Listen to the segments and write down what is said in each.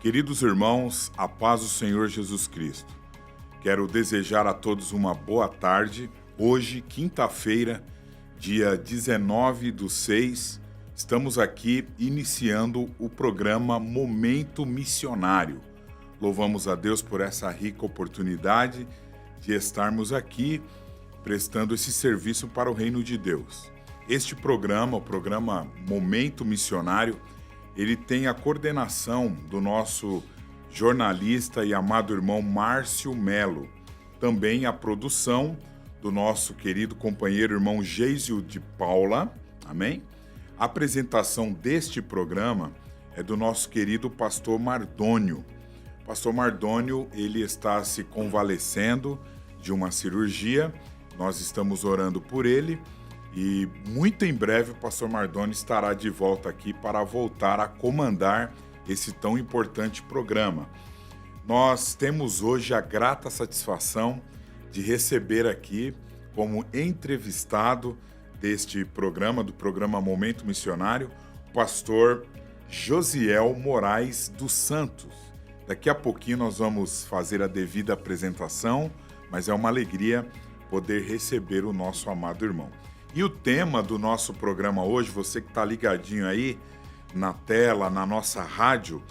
Queridos irmãos, a paz do Senhor Jesus Cristo. Quero desejar a todos uma boa tarde. Hoje, quinta-feira, dia 19/6, estamos aqui iniciando o programa Momento Missionário. Louvamos a Deus por essa rica oportunidade de estarmos aqui prestando esse serviço para o reino de Deus. Este programa, o programa Momento Missionário, ele tem a coordenação do nosso jornalista e amado irmão Márcio Melo. Também a produção do nosso querido companheiro irmão Geisio de Paula. Amém? A apresentação deste programa é do nosso querido pastor Mardônio. Pastor Mardônio, ele está se convalescendo de uma cirurgia. Nós estamos orando por ele. E muito em breve o pastor Mardônio estará de volta aqui para voltar a comandar esse tão importante programa. Nós temos hoje a grata satisfação de receber aqui como entrevistado deste programa, do programa Momento Missionário, o pastor Josiel Moraes dos Santos. Daqui a pouquinho nós vamos fazer a devida apresentação, mas é uma alegria poder receber o nosso amado irmão. E o tema do nosso programa hoje, você que está ligadinho aí na tela, na nossa rádio,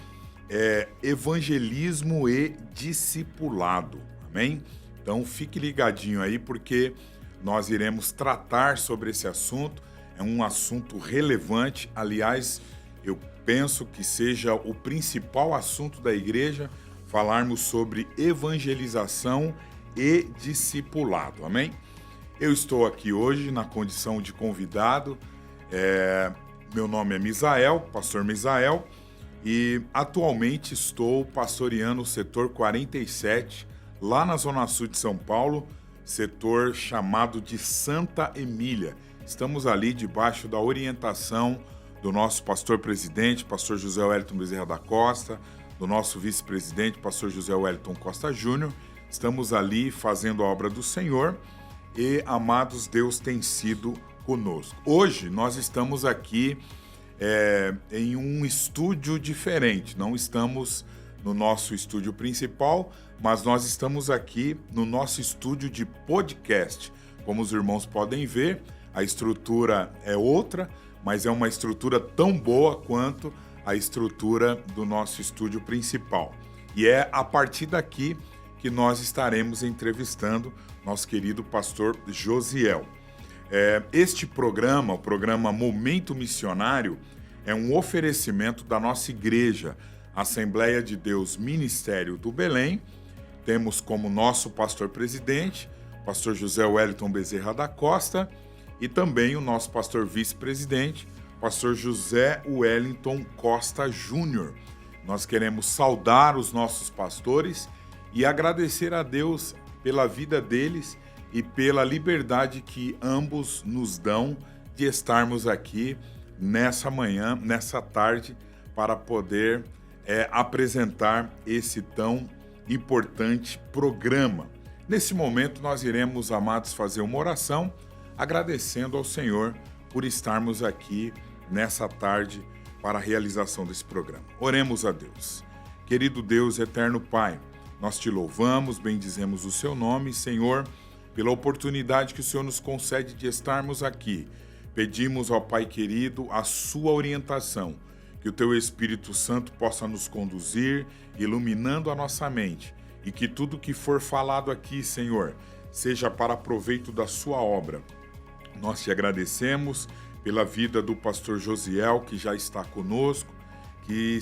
é evangelismo e discipulado, amém? Então fique ligadinho aí porque nós iremos tratar sobre esse assunto, é um assunto relevante, aliás, eu penso que seja o principal assunto da igreja, falarmos sobre evangelização e discipulado, amém? Eu estou aqui hoje na condição de convidado, meu nome é Misael, pastor Misael, e atualmente estou pastoreando o setor 47, lá na Zona Sul de São Paulo, setor chamado de Santa Emília. Estamos ali debaixo da orientação do nosso pastor-presidente, pastor José Wellington Bezerra da Costa, do nosso vice-presidente, pastor José Wellington Costa Júnior. Estamos ali fazendo a obra do Senhor. E, amados, Deus tem sido conosco. Hoje nós estamos aqui em um estúdio diferente. Não estamos no nosso estúdio principal, mas nós estamos aqui no nosso estúdio de podcast. Como os irmãos podem ver, a estrutura é outra, mas é uma estrutura tão boa quanto a estrutura do nosso estúdio principal. E é a partir daqui que nós estaremos entrevistando nosso querido pastor Josiel. Este programa, o programa Momento Missionário, é um oferecimento da nossa igreja, Assembleia de Deus Ministério do Belém. Temos como nosso pastor-presidente, pastor José Wellington Bezerra da Costa, e também o nosso pastor vice-presidente, pastor José Wellington Costa Júnior. Nós queremos saudar os nossos pastores e agradecer a Deus pela vida deles e pela liberdade que ambos nos dão de estarmos aqui nessa manhã, nessa tarde, para poder apresentar esse tão importante programa. Nesse momento nós iremos, amados, fazer uma oração, agradecendo ao Senhor por estarmos aqui nessa tarde para a realização desse programa. Oremos a Deus. Querido Deus, eterno Pai, nós te louvamos, bendizemos o seu nome, Senhor, pela oportunidade que o Senhor nos concede de estarmos aqui. Pedimos ao Pai querido a sua orientação, que o teu Espírito Santo possa nos conduzir, iluminando a nossa mente, e que tudo que for falado aqui, Senhor, seja para proveito da sua obra. Nós te agradecemos pela vida do pastor Josiel, que já está conosco, que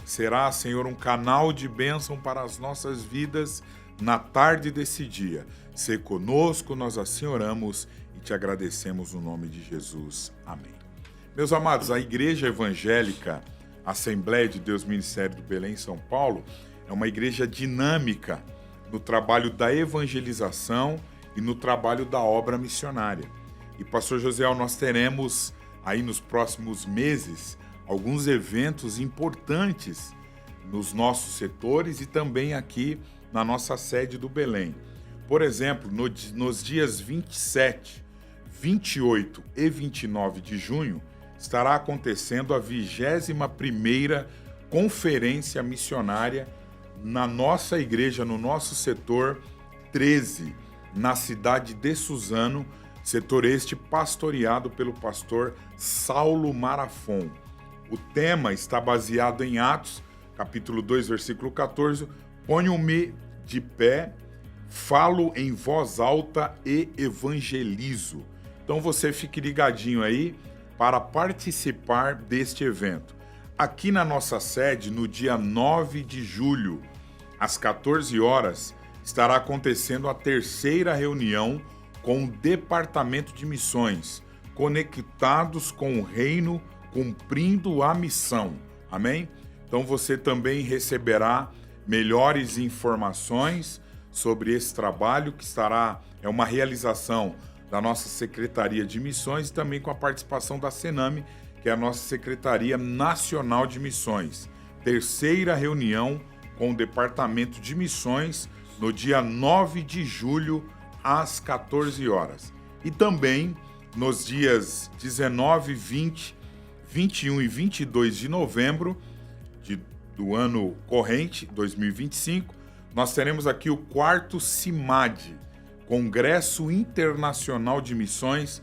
será, Senhor, um canal de bênção para as nossas vidas na tarde desse dia. Sê conosco, nós assim oramos e te agradecemos no nome de Jesus. Amém. Meus amados, a Igreja Evangélica Assembleia de Deus Ministério do Belém, São Paulo, é uma igreja dinâmica no trabalho da evangelização e no trabalho da obra missionária. E, pastor Josiel, nós teremos aí nos próximos meses alguns eventos importantes nos nossos setores e também aqui na nossa sede do Belém. Por exemplo, nos dias 27, 28 e 29 de junho, estará acontecendo a 21ª conferência missionária na nossa igreja, no nosso setor 13, na cidade de Suzano, setor este pastoreado pelo pastor Saulo Marafon. O tema está baseado em Atos, capítulo 2, versículo 14. Ponho-me de pé, falo em voz alta e evangelizo. Então você fique ligadinho aí para participar deste evento. Aqui na nossa sede, no dia 9 de julho, às 14 horas, estará acontecendo a terceira reunião com o Departamento de Missões, conectados com o reino, cumprindo a missão. Amém? Então você também receberá melhores informações sobre esse trabalho que é uma realização da nossa Secretaria de Missões e também com a participação da Sename, que é a nossa Secretaria Nacional de Missões. Terceira reunião com o Departamento de Missões no dia 9 de julho, às 14 horas. E também nos dias 19, 20, 21 e 22 de novembro do ano corrente, 2025, nós teremos aqui o 4º CIMAD, Congresso Internacional de Missões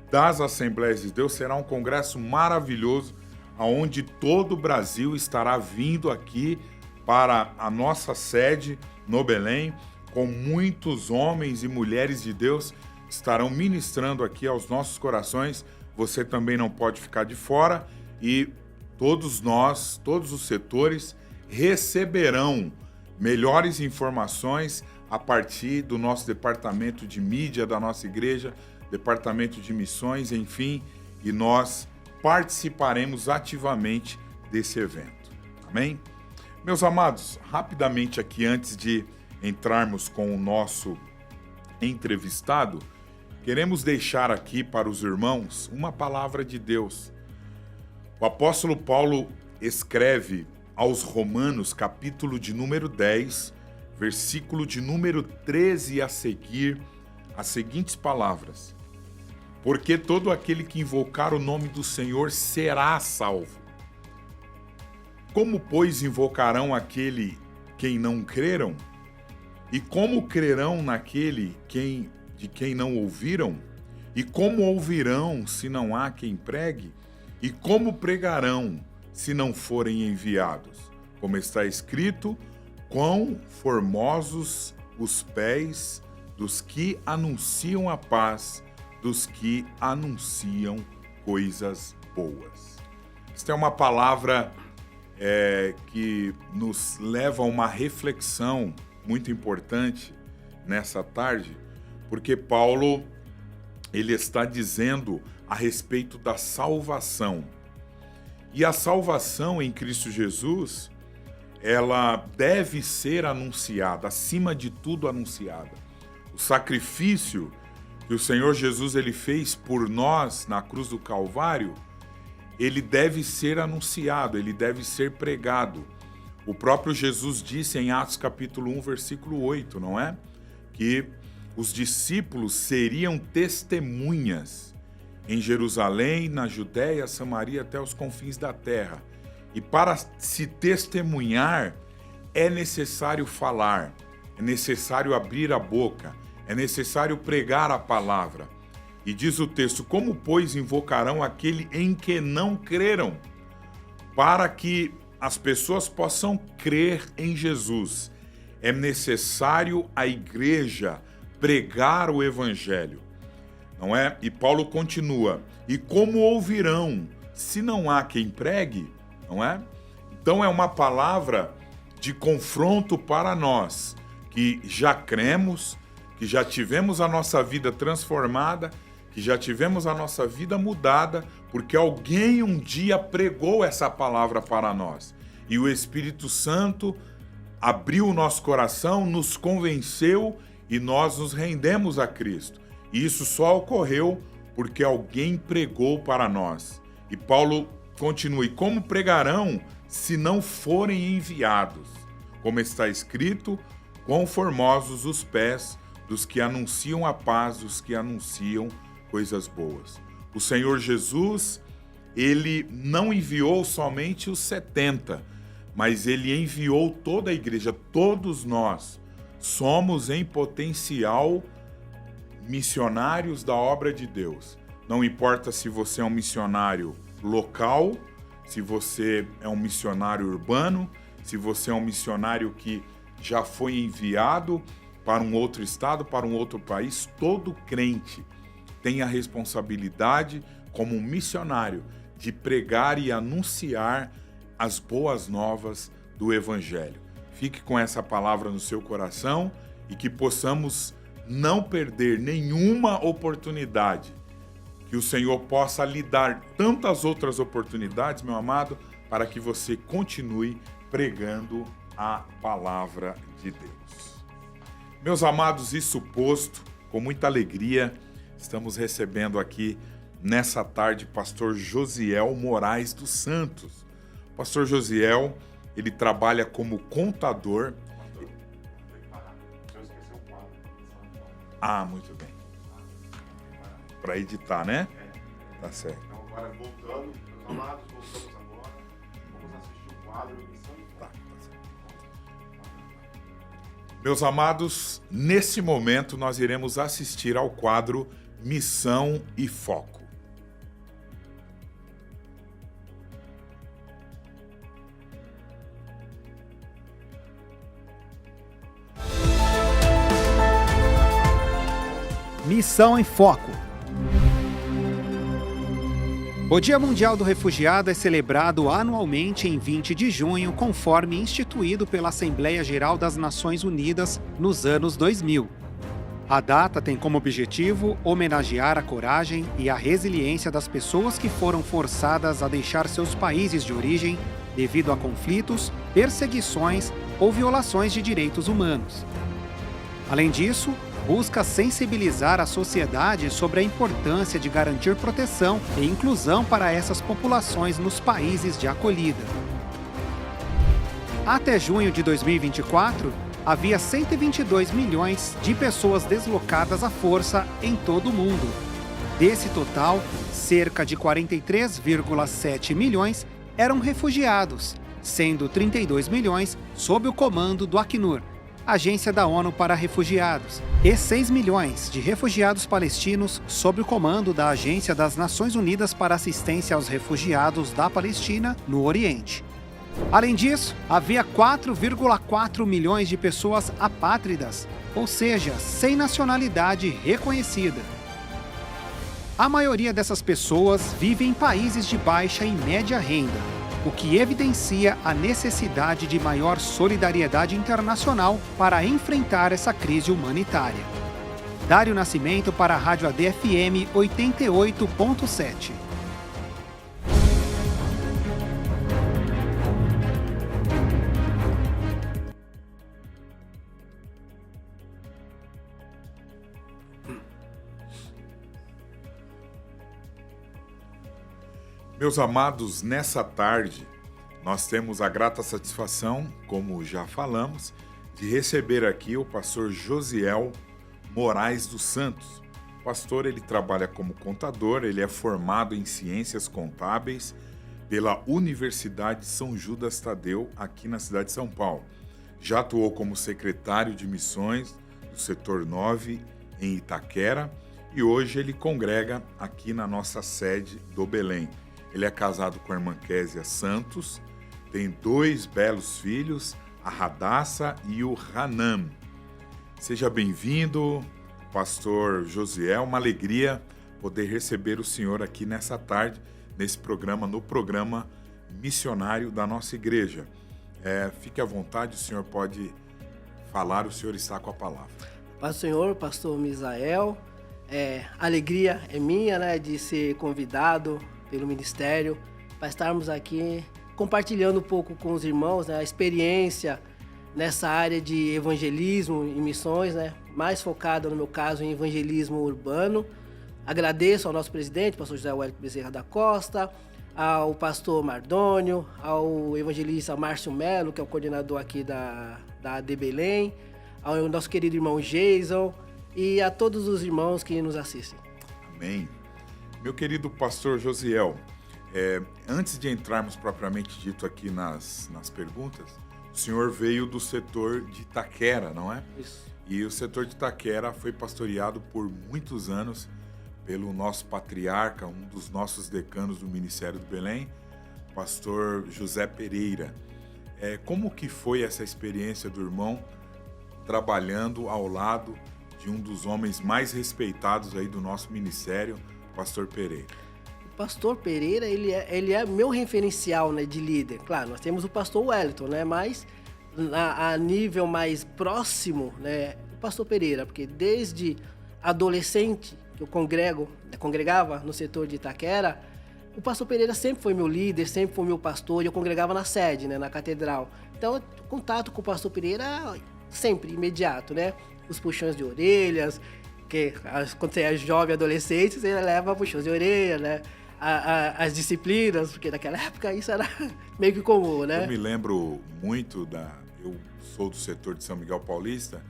das Assembleias de Deus. Será um congresso maravilhoso, onde todo o Brasil estará vindo aqui para a nossa sede no Belém, com muitos homens e mulheres de Deus que estarão ministrando aqui aos nossos corações. Você também não pode ficar de fora e todos nós, todos os setores, receberão melhores informações a partir do nosso departamento de mídia da nossa igreja, departamento de missões, enfim, e nós participaremos ativamente desse evento. Amém? Meus amados, rapidamente aqui, antes de entrarmos com o nosso entrevistado, queremos deixar aqui para os irmãos uma palavra de Deus. O apóstolo Paulo escreve aos Romanos, capítulo de número 10, versículo de número 13 a seguir, as seguintes palavras: porque todo aquele que invocar o nome do Senhor será salvo. Como, pois, invocarão aquele quem não creram? E como crerão naquele de quem não ouviram? E como ouvirão se não há quem pregue? E como pregarão se não forem enviados? Como está escrito: quão formosos os pés dos que anunciam a paz, dos que anunciam coisas boas. Esta é uma palavra que nos leva a uma reflexão muito importante nessa tarde, porque Paulo ele está dizendo a respeito da salvação. E a salvação em Cristo Jesus, ela deve ser anunciada, acima de tudo anunciada. O sacrifício que o Senhor Jesus ele fez por nós na cruz do Calvário, ele deve ser anunciado, ele deve ser pregado. O próprio Jesus disse em Atos capítulo 1, versículo 8, não é? Que os discípulos seriam testemunhas em Jerusalém, na Judéia, Samaria, até os confins da terra. E para se testemunhar, é necessário falar, é necessário abrir a boca, é necessário pregar a palavra. E diz o texto: como, pois, invocarão aquele em que não creram? Para que as pessoas possam crer em Jesus, é necessário a igreja pregar o evangelho, não é? E Paulo continua: e como ouvirão se não há quem pregue? Não é? Então é uma palavra de confronto para nós que já cremos, que já tivemos a nossa vida transformada, que já tivemos a nossa vida mudada, porque alguém um dia pregou essa palavra para nós. E o Espírito Santo abriu o nosso coração, nos convenceu e nós nos rendemos a Cristo. E isso só ocorreu porque alguém pregou para nós. E Paulo continua: e como pregarão se não forem enviados? Como está escrito: quão formosos os pés dos que anunciam a paz, dos que anunciam coisas boas. O Senhor Jesus, ele não enviou somente os 70, mas ele enviou toda a igreja, todos nós somos em potencial missionários da obra de Deus. Não importa se você é um missionário local, se você é um missionário urbano, se você é um missionário que já foi enviado para um outro estado, para um outro país, todo crente tem a responsabilidade, como um missionário, de pregar e anunciar as boas novas do Evangelho. Fique com essa palavra no seu coração e que possamos não perder nenhuma oportunidade, que o Senhor possa lhe dar tantas outras oportunidades, meu amado, para que você continue pregando a palavra de Deus. Meus amados, isso posto, com muita alegria, estamos recebendo aqui nessa tarde pastor Josiel Moraes dos Santos. Pastor Josiel, ele trabalha como contador. Ah, muito bem. Para editar, né? Tá certo. Então agora voltando, meus amados, voltamos agora. Vamos assistir o quadro Missão e Foco. Tá certo. Meus amados, nesse momento nós iremos assistir ao quadro Missão e Foco. Missão em Foco. O Dia Mundial do Refugiado é celebrado anualmente em 20 de junho, conforme instituído pela Assembleia Geral das Nações Unidas nos anos 2000. A data tem como objetivo homenagear a coragem e a resiliência das pessoas que foram forçadas a deixar seus países de origem devido a conflitos, perseguições ou violações de direitos humanos. Além disso, busca sensibilizar a sociedade sobre a importância de garantir proteção e inclusão para essas populações nos países de acolhida. Até junho de 2024, havia 122 milhões de pessoas deslocadas à força em todo o mundo. Desse total, cerca de 43,7 milhões eram refugiados, sendo 32 milhões sob o comando do Acnur, Agência da ONU para Refugiados, e 6 milhões de refugiados palestinos sob o comando da Agência das Nações Unidas para Assistência aos Refugiados da Palestina no Oriente. Além disso, havia 4,4 milhões de pessoas apátridas, ou seja, sem nacionalidade reconhecida. A maioria dessas pessoas vive em países de baixa e média renda, o que evidencia a necessidade de maior solidariedade internacional para enfrentar essa crise humanitária. Dário Nascimento para a Rádio ADFM 88.7. Meus amados, nessa tarde, nós temos a grata satisfação, como já falamos, de receber aqui o pastor Josiel Moraes dos Santos. O pastor, ele trabalha como contador, ele é formado em Ciências Contábeis pela Universidade São Judas Tadeu, aqui na cidade de São Paulo. Já atuou como secretário de missões do setor 9 em Itaquera e hoje ele congrega aqui na nossa sede do Belém. Ele é casado com a irmã Késia Santos, tem 2 belos filhos, a Radassa e o Hanan. Seja bem-vindo, pastor Josiel, uma alegria poder receber o senhor aqui nessa tarde, nesse programa, no programa missionário da nossa igreja. Fique à vontade, o senhor pode falar, o senhor está com a palavra. Paz do Senhor, pastor Misael, a alegria é minha, né, de ser convidado pelo ministério, para estarmos aqui compartilhando um pouco com os irmãos, né, a experiência nessa área de evangelismo e missões, né, mais focada, no meu caso, em evangelismo urbano. Agradeço ao nosso presidente, pastor José Wellington Bezerra da Costa, ao pastor Mardônio, ao evangelista Márcio Melo, que é o coordenador aqui da AD Belém, ao nosso querido irmão Jason e a todos os irmãos que nos assistem. Amém. Meu querido pastor Josiel, Antes de entrarmos propriamente dito aqui nas perguntas, o senhor veio do setor de Itaquera, não é? Isso. E o setor de Itaquera foi pastoreado por muitos anos pelo nosso patriarca, um dos nossos decanos do Ministério do Belém, pastor José Pereira. Como que foi essa experiência do irmão trabalhando ao lado de um dos homens mais respeitados aí do nosso ministério, pastor Pereira? O pastor Pereira, ele é meu referencial, né, de líder. Claro, nós temos o pastor Wellington, né, mas a nível mais próximo, né, o pastor Pereira, porque desde adolescente que eu congregava no setor de Itaquera, o pastor Pereira sempre foi meu líder, sempre foi meu pastor, e eu congregava na sede, né, na catedral. Então, o contato com o pastor Pereira sempre imediato, né? Os puxões de orelhas, que quando você é jovem, adolescente, você leva puxões de orelha, né? As disciplinas, porque naquela época isso era meio que comum, né? Eu me lembro muito eu sou do setor de São Miguel Paulista,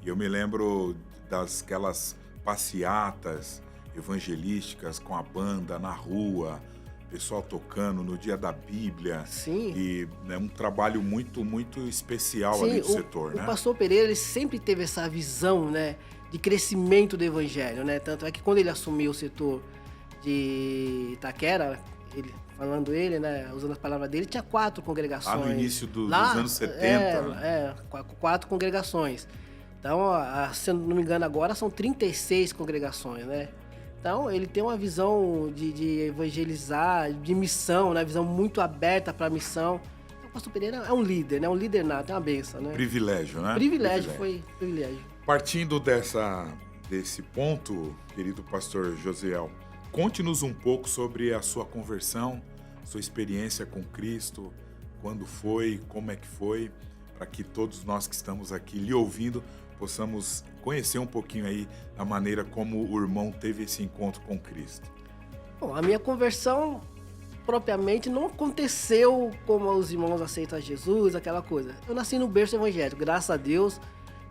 e eu me lembro daquelas passeatas evangelísticas com a banda na rua, pessoal tocando no dia da Bíblia. Sim. E é um trabalho muito, muito especial. Sim, ali do setor, né? O pastor Pereira, ele sempre teve essa visão, né, de crescimento do evangelho, né? Tanto é que quando ele assumiu o setor de Itaquera, né, usando as palavras dele, tinha 4 congregações. Lá no início dos anos 70. 4 congregações. Então, se eu não me engano agora, são 36 congregações, né? Então, ele tem uma visão de evangelizar, de missão, né? Visão muito aberta para a missão. Então, o pastor Pereira é um líder, né? Um líder nato, é uma benção, né? Privilégio, né? Foi privilégio. Partindo desse ponto, querido pastor Josiel, conte-nos um pouco sobre a sua conversão, sua experiência com Cristo, quando foi, como é que foi, para que todos nós que estamos aqui lhe ouvindo possamos conhecer um pouquinho aí da maneira como o irmão teve esse encontro com Cristo. Bom, a minha conversão propriamente não aconteceu como os irmãos aceitam a Jesus, aquela coisa. Eu nasci no berço evangélico, graças a Deus.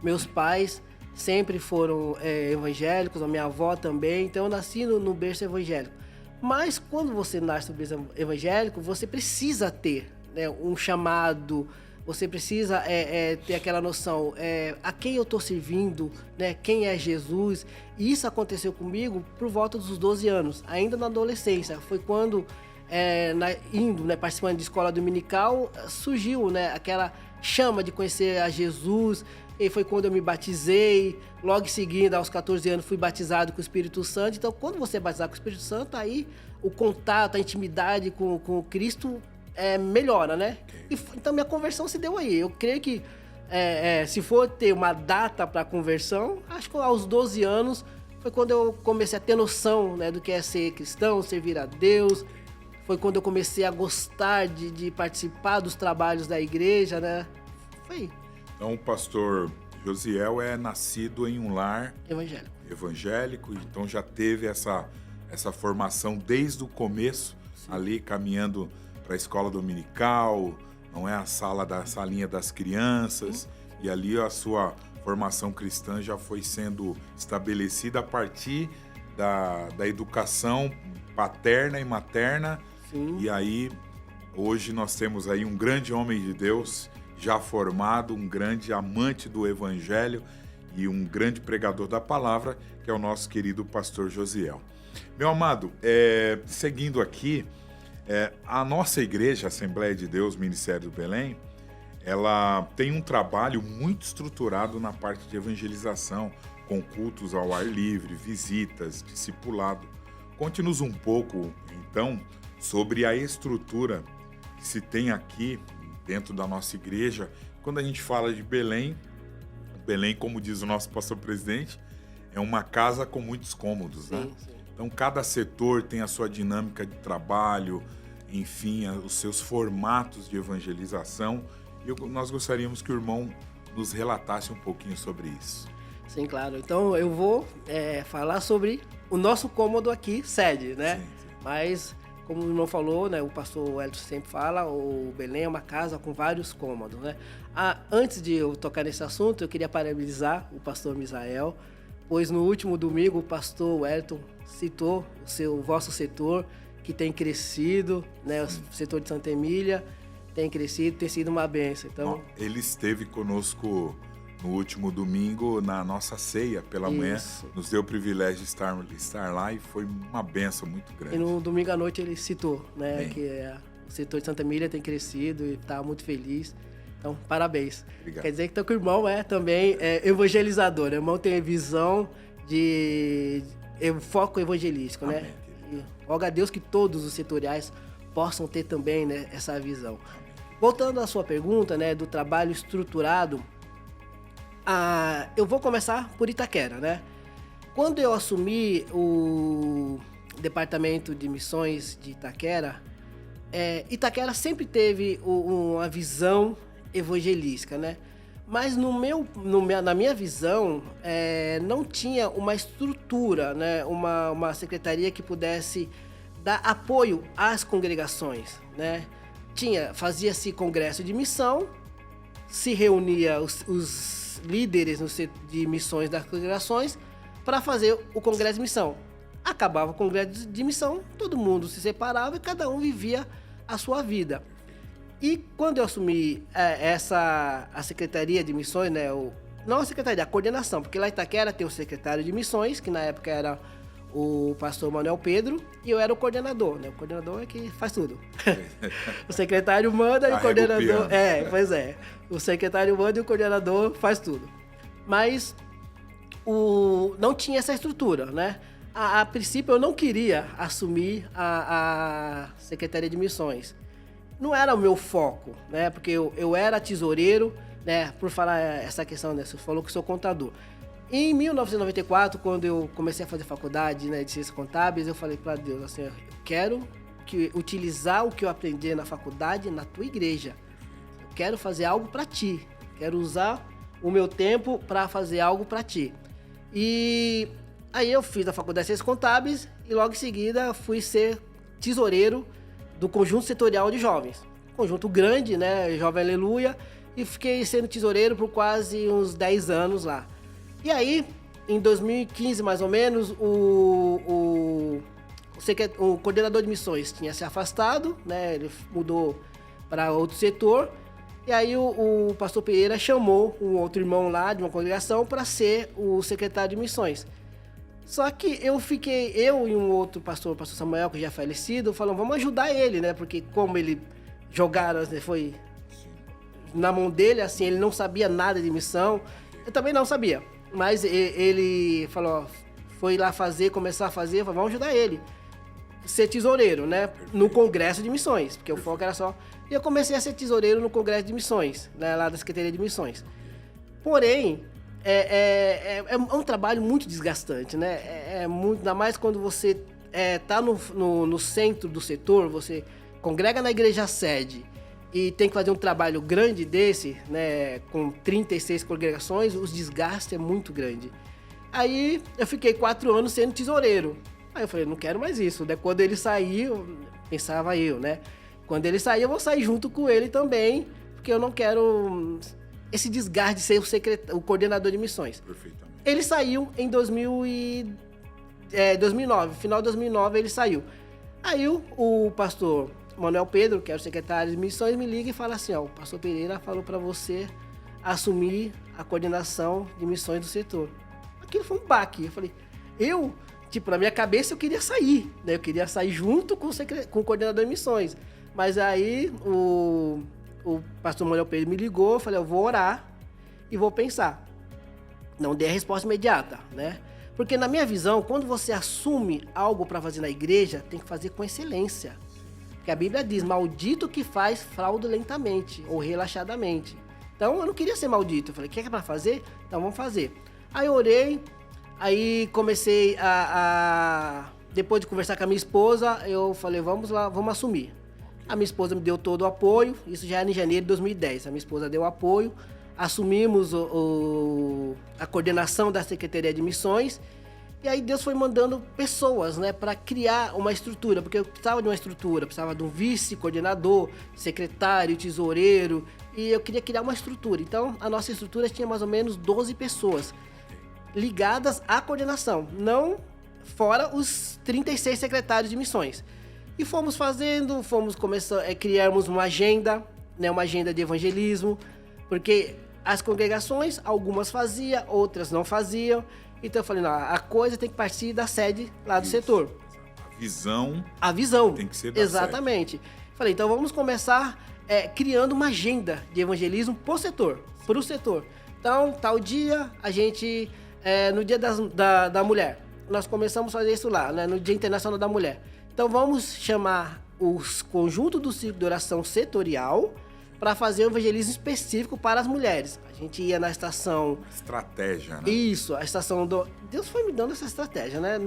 Meus pais sempre foram evangélicos, a minha avó também, então eu nasci no berço evangélico. Mas quando você nasce no berço evangélico, você precisa ter, né, um chamado. Você precisa ter aquela noção, a quem eu estou servindo, né? Quem é Jesus. E isso aconteceu comigo por volta dos 12 anos, ainda na adolescência. Foi quando, participando de escola dominical, surgiu, né, aquela chama de conhecer a Jesus. E foi quando eu me batizei. Logo em seguida, aos 14 anos, fui batizado com o Espírito Santo. Então, quando você é batizado com o Espírito Santo, aí o contato, a intimidade com Cristo melhora, né? Então minha conversão se deu aí. Eu creio que se for ter uma data para conversão, acho que aos 12 anos foi quando eu comecei a ter noção, né, do que é ser cristão, servir a Deus. Foi quando eu comecei a gostar de participar dos trabalhos da igreja, né? Foi. Então o pastor Josiel é nascido em um lar evangélico, então já teve essa formação desde o começo. Sim. Ali caminhando para a escola dominical, não é a salinha das crianças. Sim. E ali a sua formação cristã já foi sendo estabelecida a partir da educação paterna e materna. Sim. E aí, hoje nós temos aí um grande homem de Deus já formado, um grande amante do evangelho e um grande pregador da palavra, que é o nosso querido pastor Josiel. Meu amado, seguindo aqui, a nossa igreja, Assembleia de Deus, Ministério do Belém, ela tem um trabalho muito estruturado na parte de evangelização, com cultos ao ar livre, visitas, discipulado. Conte-nos um pouco, então, sobre a estrutura que se tem aqui dentro da nossa igreja. Quando a gente fala de Belém, como diz o nosso pastor presidente, é uma casa com muitos cômodos, né? Sim. Então, cada setor tem a sua dinâmica de trabalho, enfim, os seus formatos de evangelização. E nós gostaríamos que o irmão nos relatasse um pouquinho sobre isso. Sim, claro. Então, eu vou falar sobre o nosso cômodo aqui, sede, né? Sim. Mas, como o irmão falou, né, o pastor Wellington sempre fala, o Belém é uma casa com vários cômodos, né? Antes de eu tocar nesse assunto, eu queria parabenizar o pastor Misael, pois no último domingo o pastor Wellington citou o vosso setor que tem crescido, né? O setor de Santa Emília tem crescido, tem sido uma bênção. Então, ele esteve conosco no último domingo na nossa ceia pela manhã, nos deu o privilégio de estar lá e foi uma bênção muito grande. E no domingo à noite ele citou, né, que o setor de Santa Emília tem crescido e está muito feliz. Então, parabéns. Obrigado. Quer dizer que teu irmão também é evangelizador. O irmão tem visão de foco evangelístico, Amém, né? E roga a Deus que todos os setoriais possam ter também, né, essa visão. Amém. Voltando à sua pergunta, né, do trabalho estruturado, eu vou começar por Itaquera, né? Quando eu assumi o departamento de missões de Itaquera, Itaquera sempre teve uma visão evangelística, né? Mas na minha visão, não tinha uma estrutura, né? Uma secretaria que pudesse dar apoio às congregações, né? Fazia-se congresso de missão, se reunia os líderes de missões das congregações para fazer o congresso de missão. Acabava o congresso de missão, todo mundo se separava e cada um vivia a sua vida. E quando eu assumi a Secretaria de Missões, né, não a Secretaria, a coordenação, porque lá em Itaquera tem o secretário de Missões, que na época era o pastor Manuel Pedro, e eu era o coordenador, né? O coordenador é que faz tudo. O secretário manda e o coordenador... Pois é. O secretário manda e o coordenador faz tudo. Mas não tinha essa estrutura, né? A princípio eu não queria assumir a Secretaria de Missões. Não era o meu foco, né? Porque eu era tesoureiro, né? Por falar essa questão, né? Você falou que sou contador. Em 1994, quando eu comecei a fazer faculdade, né, de Ciências Contábeis, eu falei para Deus assim, eu quero utilizar o que eu aprendi na faculdade na tua igreja. Eu quero fazer algo para ti. Quero usar o meu tempo para fazer algo para ti. E aí eu fiz a faculdade de Ciências Contábeis e logo em seguida fui ser tesoureiro do Conjunto Setorial de Jovens. Conjunto grande, né, Jovem Aleluia, e fiquei sendo tesoureiro por quase uns 10 anos lá. E aí, em 2015 mais ou menos, o coordenador de missões tinha se afastado, né, ele mudou para outro setor, e aí o pastor Pereira chamou um outro irmão lá de uma congregação para ser o secretário de missões. Só que eu e um outro pastor, o pastor Samuel, que já é falecido, falamos, vamos ajudar ele, né? Porque como ele jogaram, né, foi na mão dele, assim, ele não sabia nada de missão. Eu também não sabia. Mas ele falou, foi lá começar a fazer, falou, vamos ajudar ele. Ser tesoureiro, né? No Congresso de Missões, porque o foco era só... E eu comecei a ser tesoureiro no Congresso de Missões, né? Lá da Secretaria de Missões. Porém, é um trabalho muito desgastante, né? Ainda mais quando você tá no centro do setor, você congrega na igreja sede e tem que fazer um trabalho grande desse, né? Com 36 congregações, os desgastes é muito grande. Aí eu fiquei 4 anos sendo tesoureiro. Aí eu falei, não quero mais isso, né? Quando ele saiu, pensava eu, né? Quando ele sair, eu vou sair junto com ele também, porque eu não quero esse desgaste de ser o coordenador de missões. Perfeitamente. Ele saiu em 2009, final de 2009 ele saiu. Aí o pastor Manuel Pedro, que era o secretário de missões, me liga e fala assim, ó, o pastor Pereira falou para você assumir a coordenação de missões do setor. Aquilo foi um baque. Eu falei, na minha cabeça eu queria sair, né? Eu queria sair junto com o coordenador de missões. Mas aí o pastor Manuel Pedro me ligou, eu falei, eu vou orar e vou pensar. Não dei a resposta imediata, né? Porque na minha visão, quando você assume algo para fazer na igreja, tem que fazer com excelência. Porque a Bíblia diz, maldito que faz fraudulentamente ou relaxadamente. Então eu não queria ser maldito. Eu falei, quer que é para fazer? Então vamos fazer. Aí eu orei, aí comecei depois de conversar com a minha esposa, eu falei, vamos lá, vamos assumir. A minha esposa me deu todo o apoio, isso já era em janeiro de 2010. A minha esposa deu apoio, assumimos a coordenação da Secretaria de Missões. E aí Deus foi mandando pessoas, né, para criar uma estrutura, porque eu precisava de uma estrutura, precisava de um vice-coordenador, secretário, tesoureiro, e eu queria criar uma estrutura. Então, a nossa estrutura tinha mais ou menos 12 pessoas ligadas à coordenação, não fora os 36 secretários de missões. E fomos fazendo, criamos uma agenda, né, uma agenda de evangelismo, porque as congregações, algumas faziam, outras não faziam. Então eu falei, não, a coisa tem que partir da sede lá do setor. A visão tem que ser da exatamente. Sede. Falei, então vamos começar criando uma agenda de evangelismo para o setor. Então, tal dia, a gente, no dia da mulher, nós começamos a fazer isso lá, né, no Dia Internacional da Mulher. Então vamos chamar os conjuntos do círculo de oração setorial para fazer um evangelismo específico para as mulheres. A gente ia na estação... Estratégia, né? Isso, a estação do... Deus foi me dando essa estratégia, né?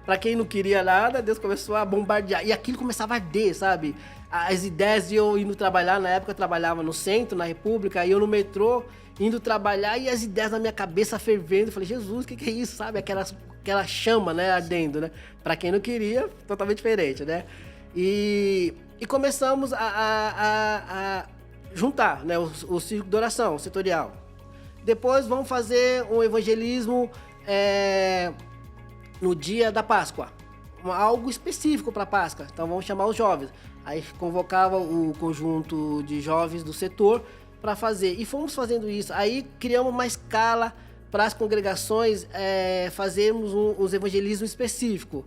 Para quem não queria nada, Deus começou a bombardear. E aquilo começava a arder, sabe? As ideias de eu indo trabalhar, na época eu trabalhava no centro, na República, e eu no metrô, indo trabalhar, e as ideias na minha cabeça fervendo. Eu falei, Jesus, o que é isso, sabe? Aquela chama, né, ardendo, né? Para quem não queria, totalmente diferente, né? E começamos a juntar, né, o círculo de oração setorial. Depois vamos fazer um evangelismo no dia da Páscoa, algo específico para a Páscoa. Então vamos chamar os jovens. Aí convocava o conjunto de jovens do setor para fazer. E fomos fazendo isso. Aí criamos uma escala para as congregações fazermos um evangelismo específico.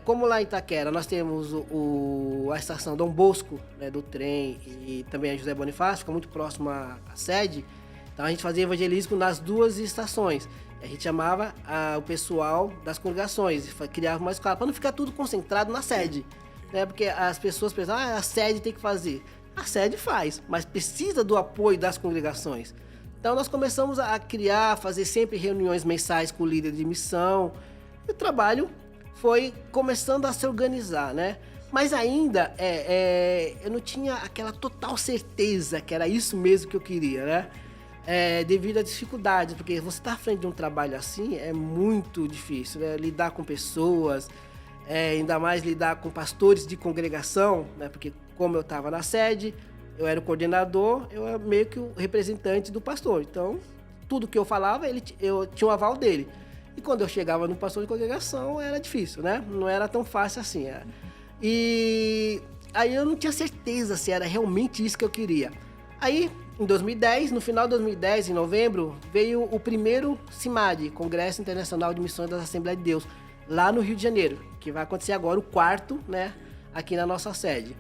Como lá em Itaquera nós temos a estação Dom Bosco, né, do trem, e também a José Bonifácio, fica muito próximo à sede. Então a gente fazia evangelismo nas duas estações. A gente chamava o pessoal das congregações, criava uma escola, para não ficar tudo concentrado na sede. Né, porque as pessoas pensam, a sede tem que fazer. A sede faz, mas precisa do apoio das congregações. Então nós começamos a fazer sempre reuniões mensais com o líder de missão. E o trabalho foi começando a se organizar, né? Mas ainda eu não tinha aquela total certeza que era isso mesmo que eu queria, né? Devido às dificuldades, porque você estar à frente de um trabalho assim é muito difícil, né? Lidar com pessoas, ainda mais lidar com pastores de congregação, né? Porque como eu estava na sede, eu era o coordenador, eu era meio que o representante do pastor. Então, tudo que eu falava, eu tinha o aval dele. E quando eu chegava no pastor de congregação, era difícil, né? Não era tão fácil assim. E aí eu não tinha certeza se era realmente isso que eu queria. Aí, em 2010, no final de 2010, em novembro, veio o primeiro CIMAD, Congresso Internacional de Missões das Assembleias de Deus, lá no Rio de Janeiro, que vai acontecer agora, o 4º, né? Aqui na nossa sede.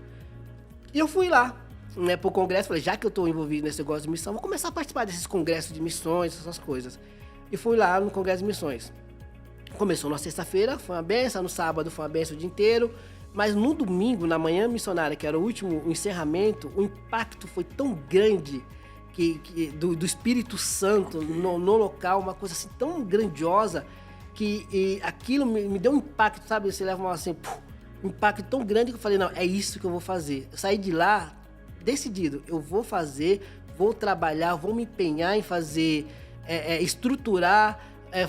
E eu fui lá, né, pro congresso, falei, já que eu estou envolvido nesse negócio de missão, vou começar a participar desses congressos de missões, essas coisas. E fui lá no Congresso de Missões. Começou na sexta-feira, foi uma benção, no sábado foi uma benção o dia inteiro, mas no domingo, na manhã missionária, que era o encerramento, o impacto foi tão grande do Espírito Santo no local, uma coisa assim tão grandiosa, que aquilo me deu um impacto, sabe? Você leva um impacto tão grande que eu falei, não, é isso que eu vou fazer. Eu saí de lá decidido, eu vou fazer, vou trabalhar, vou me empenhar em fazer... estruturar,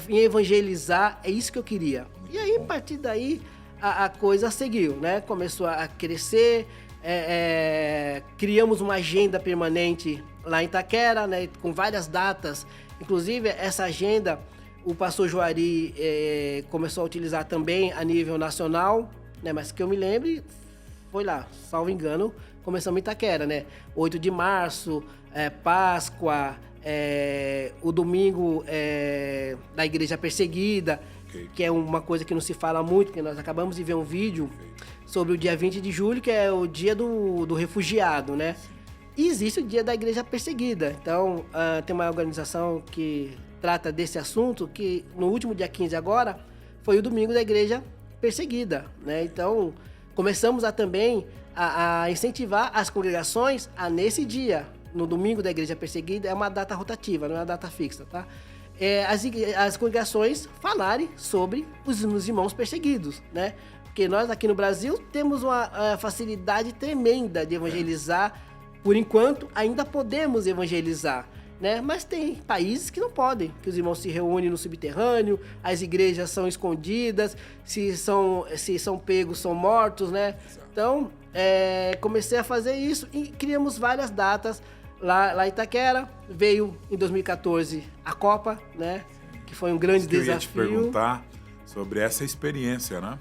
em evangelizar, é isso que eu queria. E aí, a partir daí, a coisa seguiu, né? Começou a crescer, criamos uma agenda permanente lá em Itaquera, né? Com várias datas. Inclusive, essa agenda, o pastor Juari começou a utilizar também a nível nacional, né? Mas que eu me lembre, foi lá, salvo engano, começamos em Itaquera, né? 8 de março, Páscoa... o domingo da igreja perseguida, que é uma coisa que não se fala muito, porque nós acabamos de ver um vídeo sobre o dia 20 de julho, que é o dia do refugiado, né? E existe o dia da igreja perseguida. Então, tem uma organização que trata desse assunto, que no último dia 15 agora, foi o domingo da igreja perseguida, né? Então, começamos também a incentivar as congregações nesse dia, no domingo da igreja perseguida, é uma data rotativa, não é uma data fixa, tá? As congregações falarem sobre os irmãos perseguidos, né? Porque nós aqui no Brasil temos uma facilidade tremenda de evangelizar, por enquanto ainda podemos evangelizar, né? Mas tem países que não podem, que os irmãos se reúnem no subterrâneo, as igrejas são escondidas, se são pegos, são mortos, né? Então, comecei a fazer isso e criamos várias datas lá em Itaquera. Veio em 2014 a Copa, né? Que foi um grande desafio. Eu ia te perguntar sobre essa experiência, né?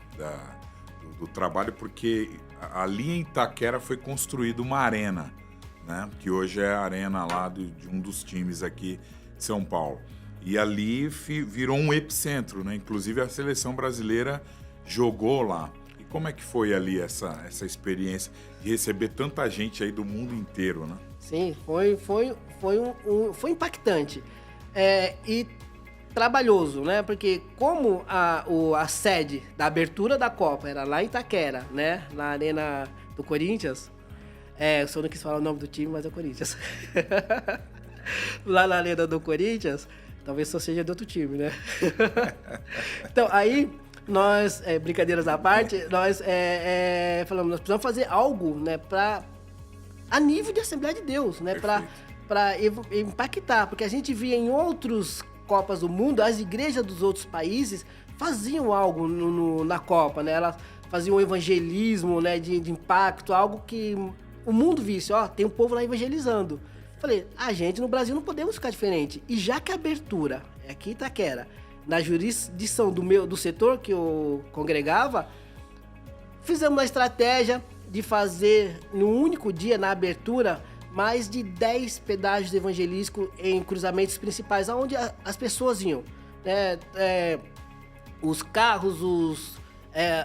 do trabalho, porque ali em Itaquera foi construída uma arena, né? Que hoje é a arena lá de um dos times aqui de São Paulo. E ali virou um epicentro, né? Inclusive a seleção brasileira jogou lá. E como é que foi ali essa experiência de receber tanta gente aí do mundo inteiro, né? Sim, foi impactante. E trabalhoso, né? Porque como a sede da abertura da Copa era lá em Itaquera, né? Na Arena do Corinthians. Eu só não quis falar o nome do time, mas é o Corinthians. Lá na Arena do Corinthians, talvez só seja de outro time, né? Então, aí, nós, brincadeiras à parte, nós falamos, nós precisamos fazer algo, né? A nível de Assembleia de Deus, né? Para impactar, porque a gente via em outros Copas do Mundo, as igrejas dos outros países faziam algo na Copa, né? Elas faziam um evangelismo, né? De impacto, algo que o mundo visse, tem um povo lá evangelizando. Falei, a gente no Brasil não podemos ficar diferente. E já que a abertura é aqui em Itaquera, na jurisdição do setor que eu congregava, fizemos uma estratégia de fazer, no único dia, na abertura, mais de 10 pedágios evangelísticos em cruzamentos principais, onde as pessoas iam. Né? Os carros,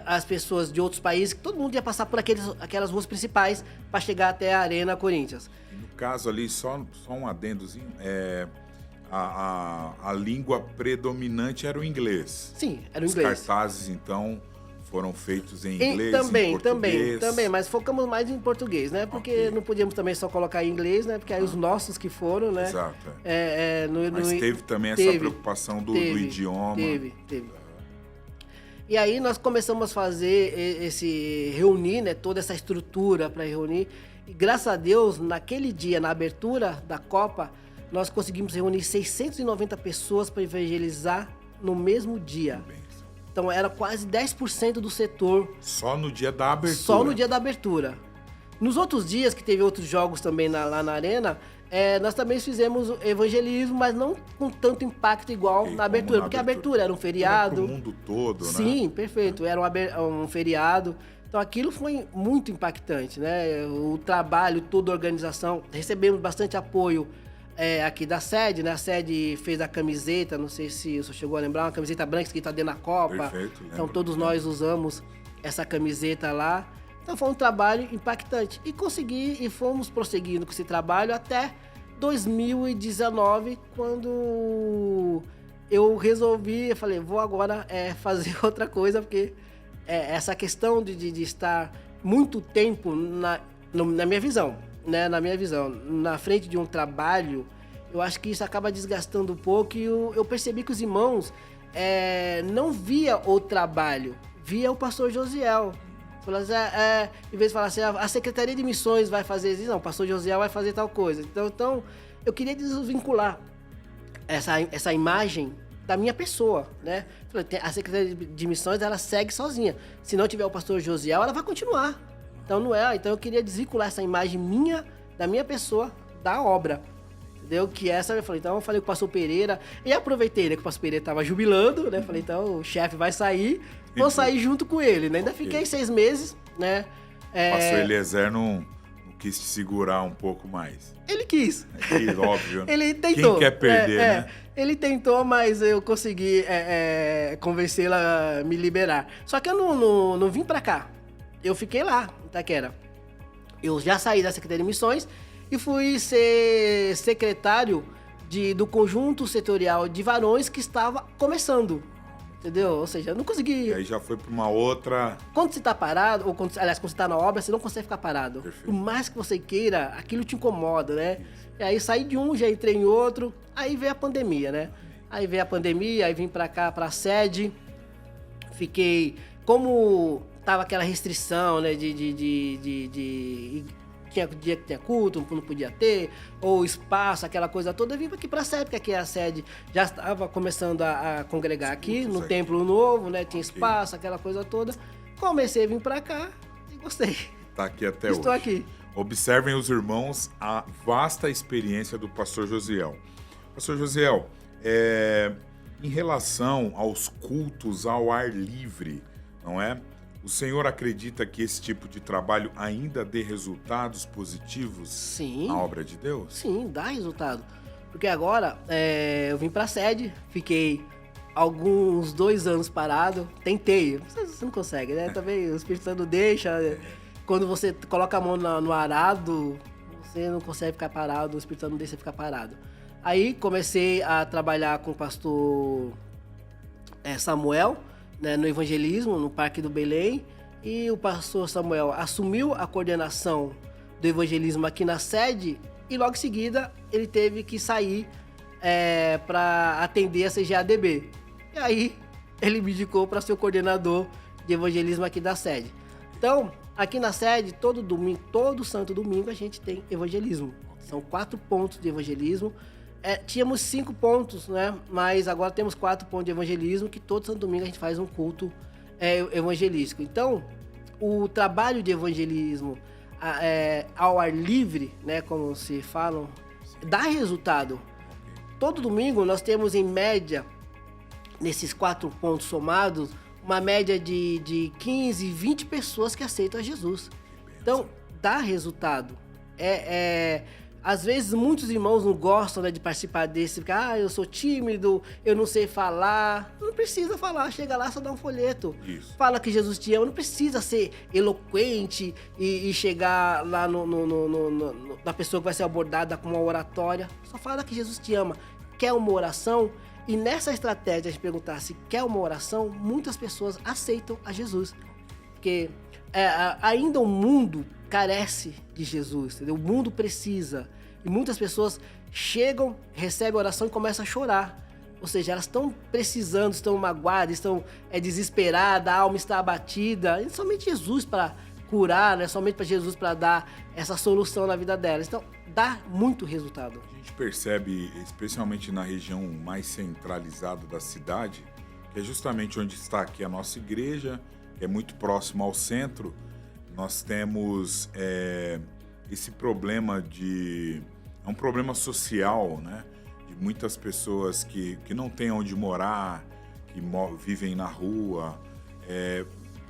as pessoas de outros países, todo mundo ia passar por aquelas ruas principais para chegar até a Arena Corinthians. No caso ali, só um adendozinho, a língua predominante era o inglês. Sim, era o inglês. Os cartazes, então, foram feitos em inglês, em português. Também, mas focamos mais em português, né? Porque não podíamos também só colocar em inglês, né? Porque aí os nossos que foram, né? Exato. Mas teve também essa preocupação do idioma. Teve. E aí nós começamos a fazer reunir, né? Toda essa estrutura para reunir. E graças a Deus, naquele dia, na abertura da Copa, nós conseguimos reunir 690 pessoas para evangelizar no mesmo dia. Então era quase 10% do setor. Só no dia da abertura? Só no dia da abertura. Nos outros dias, que teve outros jogos também lá na arena, nós também fizemos evangelismo, mas não com tanto impacto igual na abertura. Porque a abertura era um feriado. Era pro mundo todo, né? Sim, perfeito. Era um feriado. Então aquilo foi muito impactante, né? O trabalho, toda a organização. Recebemos bastante apoio aqui da sede, né? A sede fez a camiseta, não sei se você chegou a lembrar, uma camiseta branca escrita dentro da Copa. Perfeito, lembro. Então todos nós usamos essa camiseta lá. Então foi um trabalho impactante. E fomos prosseguindo com esse trabalho até 2019, quando eu falei, vou agora fazer outra coisa, porque essa questão de estar muito tempo na minha visão, né? Na minha visão, na frente de um trabalho, eu acho que isso acaba desgastando um pouco e eu percebi que os irmãos não via o trabalho, via o pastor Josiel. Em vez de falar assim, a Secretaria de Missões vai fazer isso, não, o pastor Josiel vai fazer tal coisa. Então eu queria desvincular essa imagem da minha pessoa, né? A Secretaria de Missões, ela segue sozinha. Se não tiver o pastor Josiel, ela vai continuar. Então não então eu queria desvincular essa imagem da minha pessoa, da obra. Entendeu? Então eu falei com o pastor Pereira, e aproveitei, né, que o pastor Pereira estava jubilando, né? Falei, então o chefe vai sair, vou sair junto com ele, né? Ainda fiquei 6 meses, né? O pastor Eliezer não quis te segurar um pouco mais. Ele quis. Óbvio. Ele tentou. Quem quer perder, né? Ele tentou, mas eu consegui convencê-la a me liberar. Só que eu não vim pra cá. Eu fiquei lá, em Itaquera. Eu já saí da Secretaria de Missões e fui ser secretário do conjunto setorial de varões que estava começando. Entendeu? Ou seja, eu não consegui... E aí já foi para uma outra... Quando você está parado, ou quando você está na obra, você não consegue ficar parado. Perfeito. Por mais que você queira, aquilo te incomoda, né? E aí saí de um, já entrei em outro, aí veio a pandemia, né? Aí veio a pandemia, aí vim para cá, para a sede. Fiquei... Como tava aquela restrição, né? Tinha dia que tinha culto, não podia ter, ou espaço, aquela coisa toda. Eu vim aqui para a sede, porque aqui a sede já estava começando a congregar aqui, no Templo Novo, né? Tinha espaço, aquela coisa toda. Comecei a vir para cá e gostei. Está aqui até hoje. Estou aqui. Observem os irmãos a vasta experiência do pastor Josiel. Pastor Josiel, em relação aos cultos ao ar livre, não é? O senhor acredita que esse tipo de trabalho ainda dê resultados positivos Sim. na obra de Deus? Sim, dá resultado. Porque agora eu vim pra sede, fiquei alguns 2 anos parado, tentei. Você não consegue, né? Também o Espírito Santo deixa. Quando você coloca a mão no arado, você não consegue ficar parado, o Espírito Santo não deixa você ficar parado. Aí comecei a trabalhar com o pastor Samuel, né, no evangelismo, no Parque do Belém. E o pastor Samuel assumiu a coordenação do evangelismo aqui na sede e logo em seguida ele teve que sair para atender a CGADB. E aí ele me indicou para ser o coordenador de evangelismo aqui da sede. Então, aqui na sede, todo santo domingo a gente tem evangelismo. São 4 pontos de evangelismo. Tínhamos 5 pontos, né? Mas agora temos 4 pontos de evangelismo, que todo santo domingo a gente faz um culto evangelístico. Então, o trabalho de evangelismo ao ar livre, né? Como se falam, dá resultado. Todo domingo nós temos em média, nesses 4 pontos somados, uma média de 15, 20 pessoas que aceitam a Jesus. Então, dá resultado. Às vezes, muitos irmãos não gostam, né, de participar desse, porque, eu sou tímido, eu não sei falar. Não precisa falar, chega lá, só dá um folheto. Isso. Fala que Jesus te ama, não precisa ser eloquente e chegar lá na pessoa que vai ser abordada com uma oratória. Só fala que Jesus te ama. Quer uma oração? E nessa estratégia de perguntar se quer uma oração, muitas pessoas aceitam a Jesus. Porque ainda o mundo carece de Jesus, entendeu? O mundo precisa. E muitas pessoas chegam, recebem a oração e começam a chorar. Ou seja, elas estão precisando, estão magoadas, estão desesperadas, a alma está abatida. E somente Jesus para curar, né? Somente para Jesus para dar essa solução na vida delas. Então, dá muito resultado. A gente percebe, especialmente na região mais centralizada da cidade, que é justamente onde está aqui a nossa igreja, que é muito próximo ao centro. Nós temos esse problema é um problema social, né? De muitas pessoas que não têm onde morar, que vivem na rua.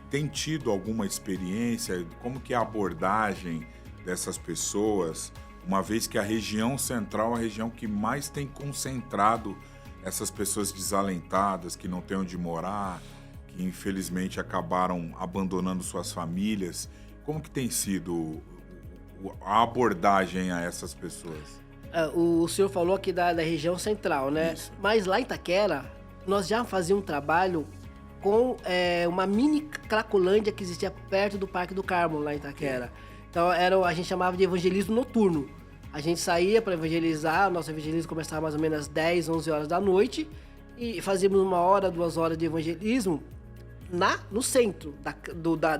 Tem tido alguma experiência? Como que é a abordagem dessas pessoas? Uma vez que a região central é a região que mais tem concentrado essas pessoas desalentadas, que não têm onde morar, que infelizmente acabaram abandonando suas famílias. Como que tem sido a abordagem a essas pessoas? O senhor falou aqui da região central, né? Isso. Mas lá em Itaquera, nós já fazíamos um trabalho com uma mini Cracolândia que existia perto do Parque do Carmo, lá em Itaquera. Então, a gente chamava de evangelismo noturno. A gente saía para evangelizar, o nosso evangelismo começava mais ou menos às 10, 11 horas da noite e fazíamos 1 hora, 2 horas de evangelismo no centro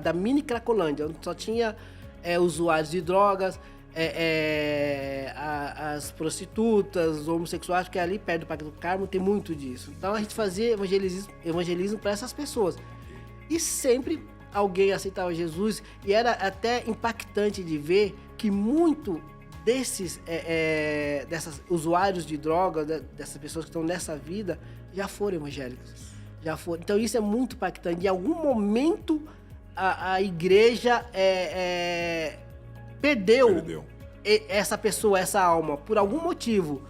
da mini Cracolândia, onde só tinha usuários de drogas, as prostitutas, os homossexuais, porque ali perto do Parque do Carmo tem muito disso. Então a gente fazia evangelismo para essas pessoas. E sempre alguém aceitava Jesus, e era até impactante de ver que muito desses usuários de drogas, dessas pessoas que estão nessa vida, já foram evangélicos. Já foram. Então isso é muito impactante. Em algum momento a igreja perdeu essa pessoa, essa alma, por algum motivo.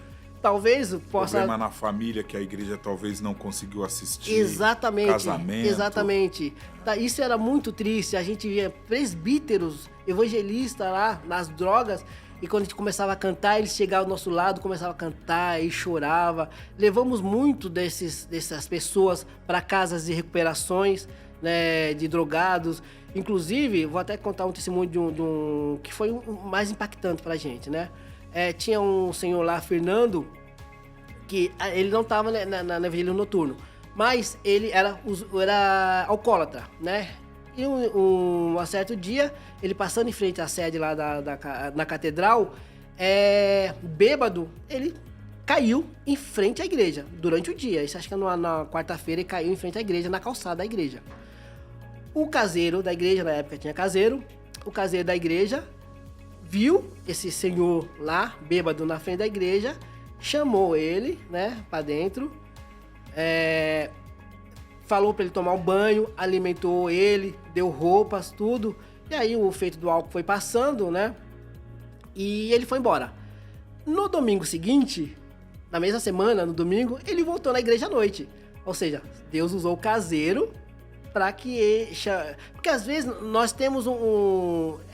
Talvez possa... Problema na família que a igreja talvez não conseguiu assistir. Exatamente. Casamento. Exatamente. Isso era muito triste. A gente via presbíteros, evangelistas lá nas drogas, e quando a gente começava a cantar, eles chegavam ao nosso lado, começavam a cantar e chorava. Levamos muito dessas pessoas para casas de recuperações, né, de drogados. Inclusive, vou até contar um testemunho de um que foi o mais impactante pra gente, né? Tinha um senhor lá, Fernando, que ele não estava na evangelismo noturno, mas ele era alcoólatra, né? E um certo dia, ele passando em frente à sede lá na catedral, bêbado, ele caiu em frente à igreja durante o dia. Isso acho que na quarta-feira ele caiu em frente à igreja, na calçada da igreja. O caseiro da igreja, na época tinha caseiro, o caseiro da igreja viu esse senhor lá, bêbado, na frente da igreja, chamou ele, né, pra dentro, falou para ele tomar um banho, alimentou ele, deu roupas, tudo. E aí o efeito do álcool foi passando, né? E ele foi embora. No domingo seguinte, na mesma semana, no domingo, ele voltou na igreja à noite. Ou seja, Deus usou o caseiro para que... Porque às vezes nós temos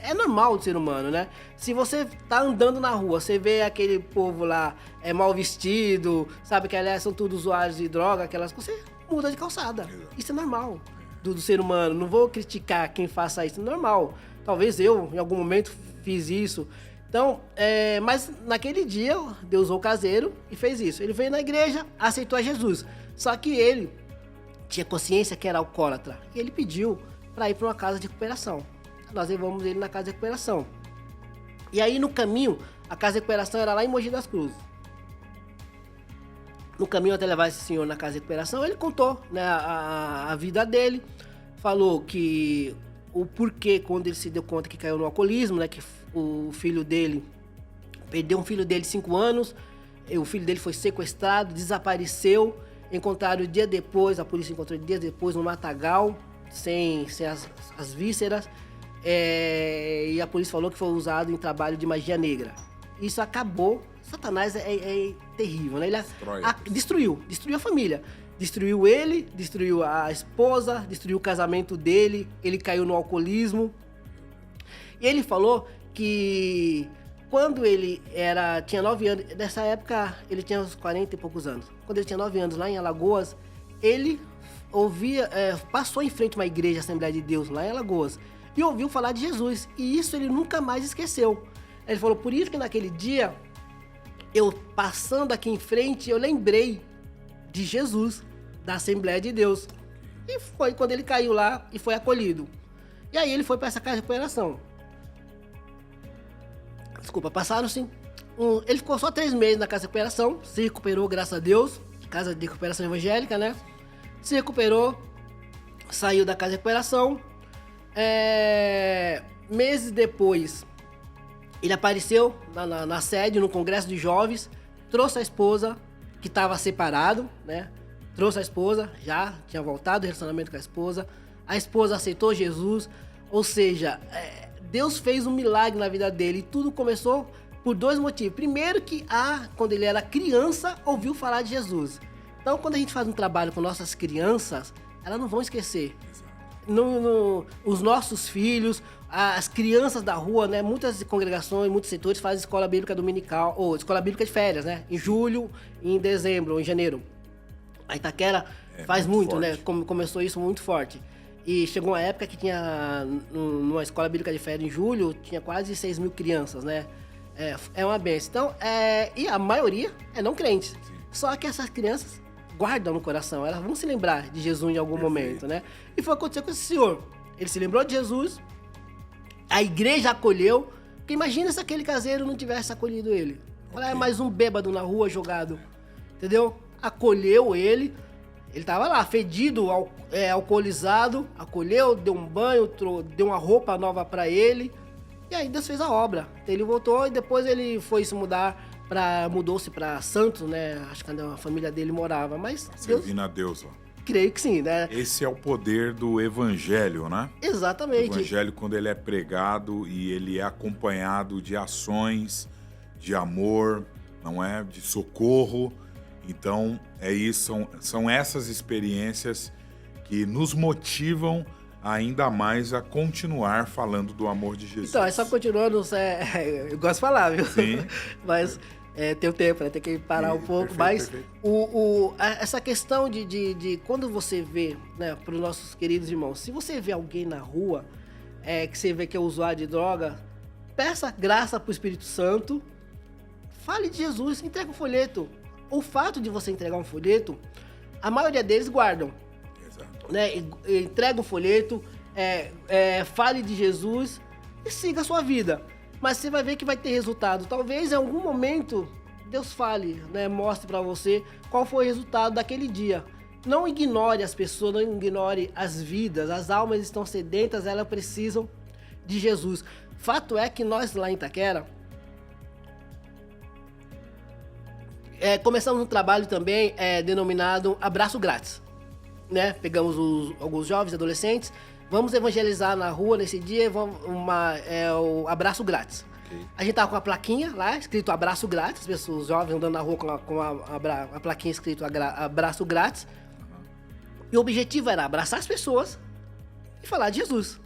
É normal do ser humano, né? Se você tá andando na rua, você vê aquele povo lá mal vestido, sabe que aliás são todos usuários de droga, aquelas coisas, você muda de calçada. Isso é normal do ser humano. Não vou criticar quem faça isso, é normal. Talvez eu, em algum momento, fiz isso. Então, mas naquele dia, Deus usou o caseiro e fez isso. Ele veio na igreja, aceitou a Jesus. Só que ele tinha consciência que era alcoólatra. E ele pediu para ir para uma casa de recuperação. Nós levamos ele na casa de recuperação. E aí, no caminho, a casa de recuperação era lá em Mogi das Cruzes. No caminho até levar esse senhor na casa de recuperação, ele contou, né, a vida dele. Falou que o porquê, quando ele se deu conta que caiu no alcoolismo, né, que o filho dele, perdeu um filho dele de 5 anos, o filho dele foi sequestrado, desapareceu, encontraram dia depois, a polícia encontrou dias depois no matagal, sem as vísceras, e a polícia falou que foi usado em trabalho de magia negra. Isso acabou, Satanás é terrível, né? Ele destruiu a família. Destruiu ele, destruiu a esposa, destruiu o casamento dele, ele caiu no alcoolismo. E ele falou que quando ele tinha 9 anos, nessa época ele tinha uns 40 e poucos anos. Quando ele tinha 9 anos, lá em Alagoas, ele passou em frente a uma igreja, Assembleia de Deus, lá em Alagoas, e ouviu falar de Jesus. E isso ele nunca mais esqueceu. Ele falou, por isso que naquele dia, eu passando aqui em frente, eu lembrei de Jesus, da Assembleia de Deus. E foi quando ele caiu lá e foi acolhido. E aí ele foi para essa casa de recuperação. Desculpa, passaram-se... Ele ficou só 3 meses na casa de recuperação, se recuperou, graças a Deus, casa de recuperação evangélica, né? Se recuperou, saiu da casa de recuperação. Meses depois, ele apareceu na sede, no congresso de jovens, trouxe a esposa, que estava separado, né? Trouxe a esposa, já tinha voltado o relacionamento com a esposa aceitou Jesus, ou seja, Deus fez um milagre na vida dele, e tudo começou por 2 motivos. Primeiro que quando ele era criança, ouviu falar de Jesus. Então, quando a gente faz um trabalho com nossas crianças, elas não vão esquecer. Os nossos filhos, as crianças da rua, né? Muitas congregações, muitos setores fazem escola bíblica dominical, ou escola bíblica de férias, né? Em julho, em dezembro, ou em janeiro. A Itaquera faz muito, né? Começou isso muito forte. E chegou uma época que tinha, numa escola bíblica de férias em julho, tinha quase 6 mil crianças, né? É uma benção. Então, e a maioria é não crentes. Sim. Só que essas crianças guardam no coração, elas vão se lembrar de Jesus em algum momento, né? E foi acontecer com esse senhor. Ele se lembrou de Jesus, a igreja acolheu, porque imagina se aquele caseiro não tivesse acolhido ele. Olha, é mais um bêbado na rua jogado, entendeu? Acolheu ele tava lá, fedido, alcoolizado, acolheu, deu um banho, deu uma roupa nova pra ele, e aí Deus fez a obra. Ele voltou e depois ele foi se mudou-se pra Santos, né? Acho que a família dele morava, mas... Servindo a Deus, ó. Creio que sim, né? Esse é o poder do evangelho, né? Exatamente. O evangelho, quando ele é pregado e ele é acompanhado de ações, de amor, não é? De socorro. Então, é isso, são essas experiências que nos motivam ainda mais a continuar falando do amor de Jesus. Então, é só continuando, eu gosto de falar, viu? Sim. Mas tem o tempo, né? Tem que parar um pouco. Perfeito, mas essa questão de quando você vê, né, para os nossos queridos irmãos, se você vê alguém na rua, que você vê que é usuário de droga, peça graça para o Espírito Santo, fale de Jesus, entrega um folheto. O fato de você entregar um folheto, a maioria deles guardam. Exato. Né? Entrega um folheto, fale de Jesus e siga a sua vida. Mas você vai ver que vai ter resultado. Talvez em algum momento Deus fale, né? Mostre para você qual foi o resultado daquele dia. Não ignore as pessoas, não ignore as vidas. As almas estão sedentas, elas precisam de Jesus. Fato é que nós lá em Itaquera, começamos um trabalho também denominado Abraço Grátis. né? Pegamos alguns jovens, adolescentes, vamos evangelizar na rua nesse dia, o abraço grátis. Ok. A gente tava com a plaquinha lá, escrito abraço grátis, as pessoas, os jovens andando na rua com a plaquinha escrito abraço grátis. E o objetivo era abraçar as pessoas e falar de Jesus.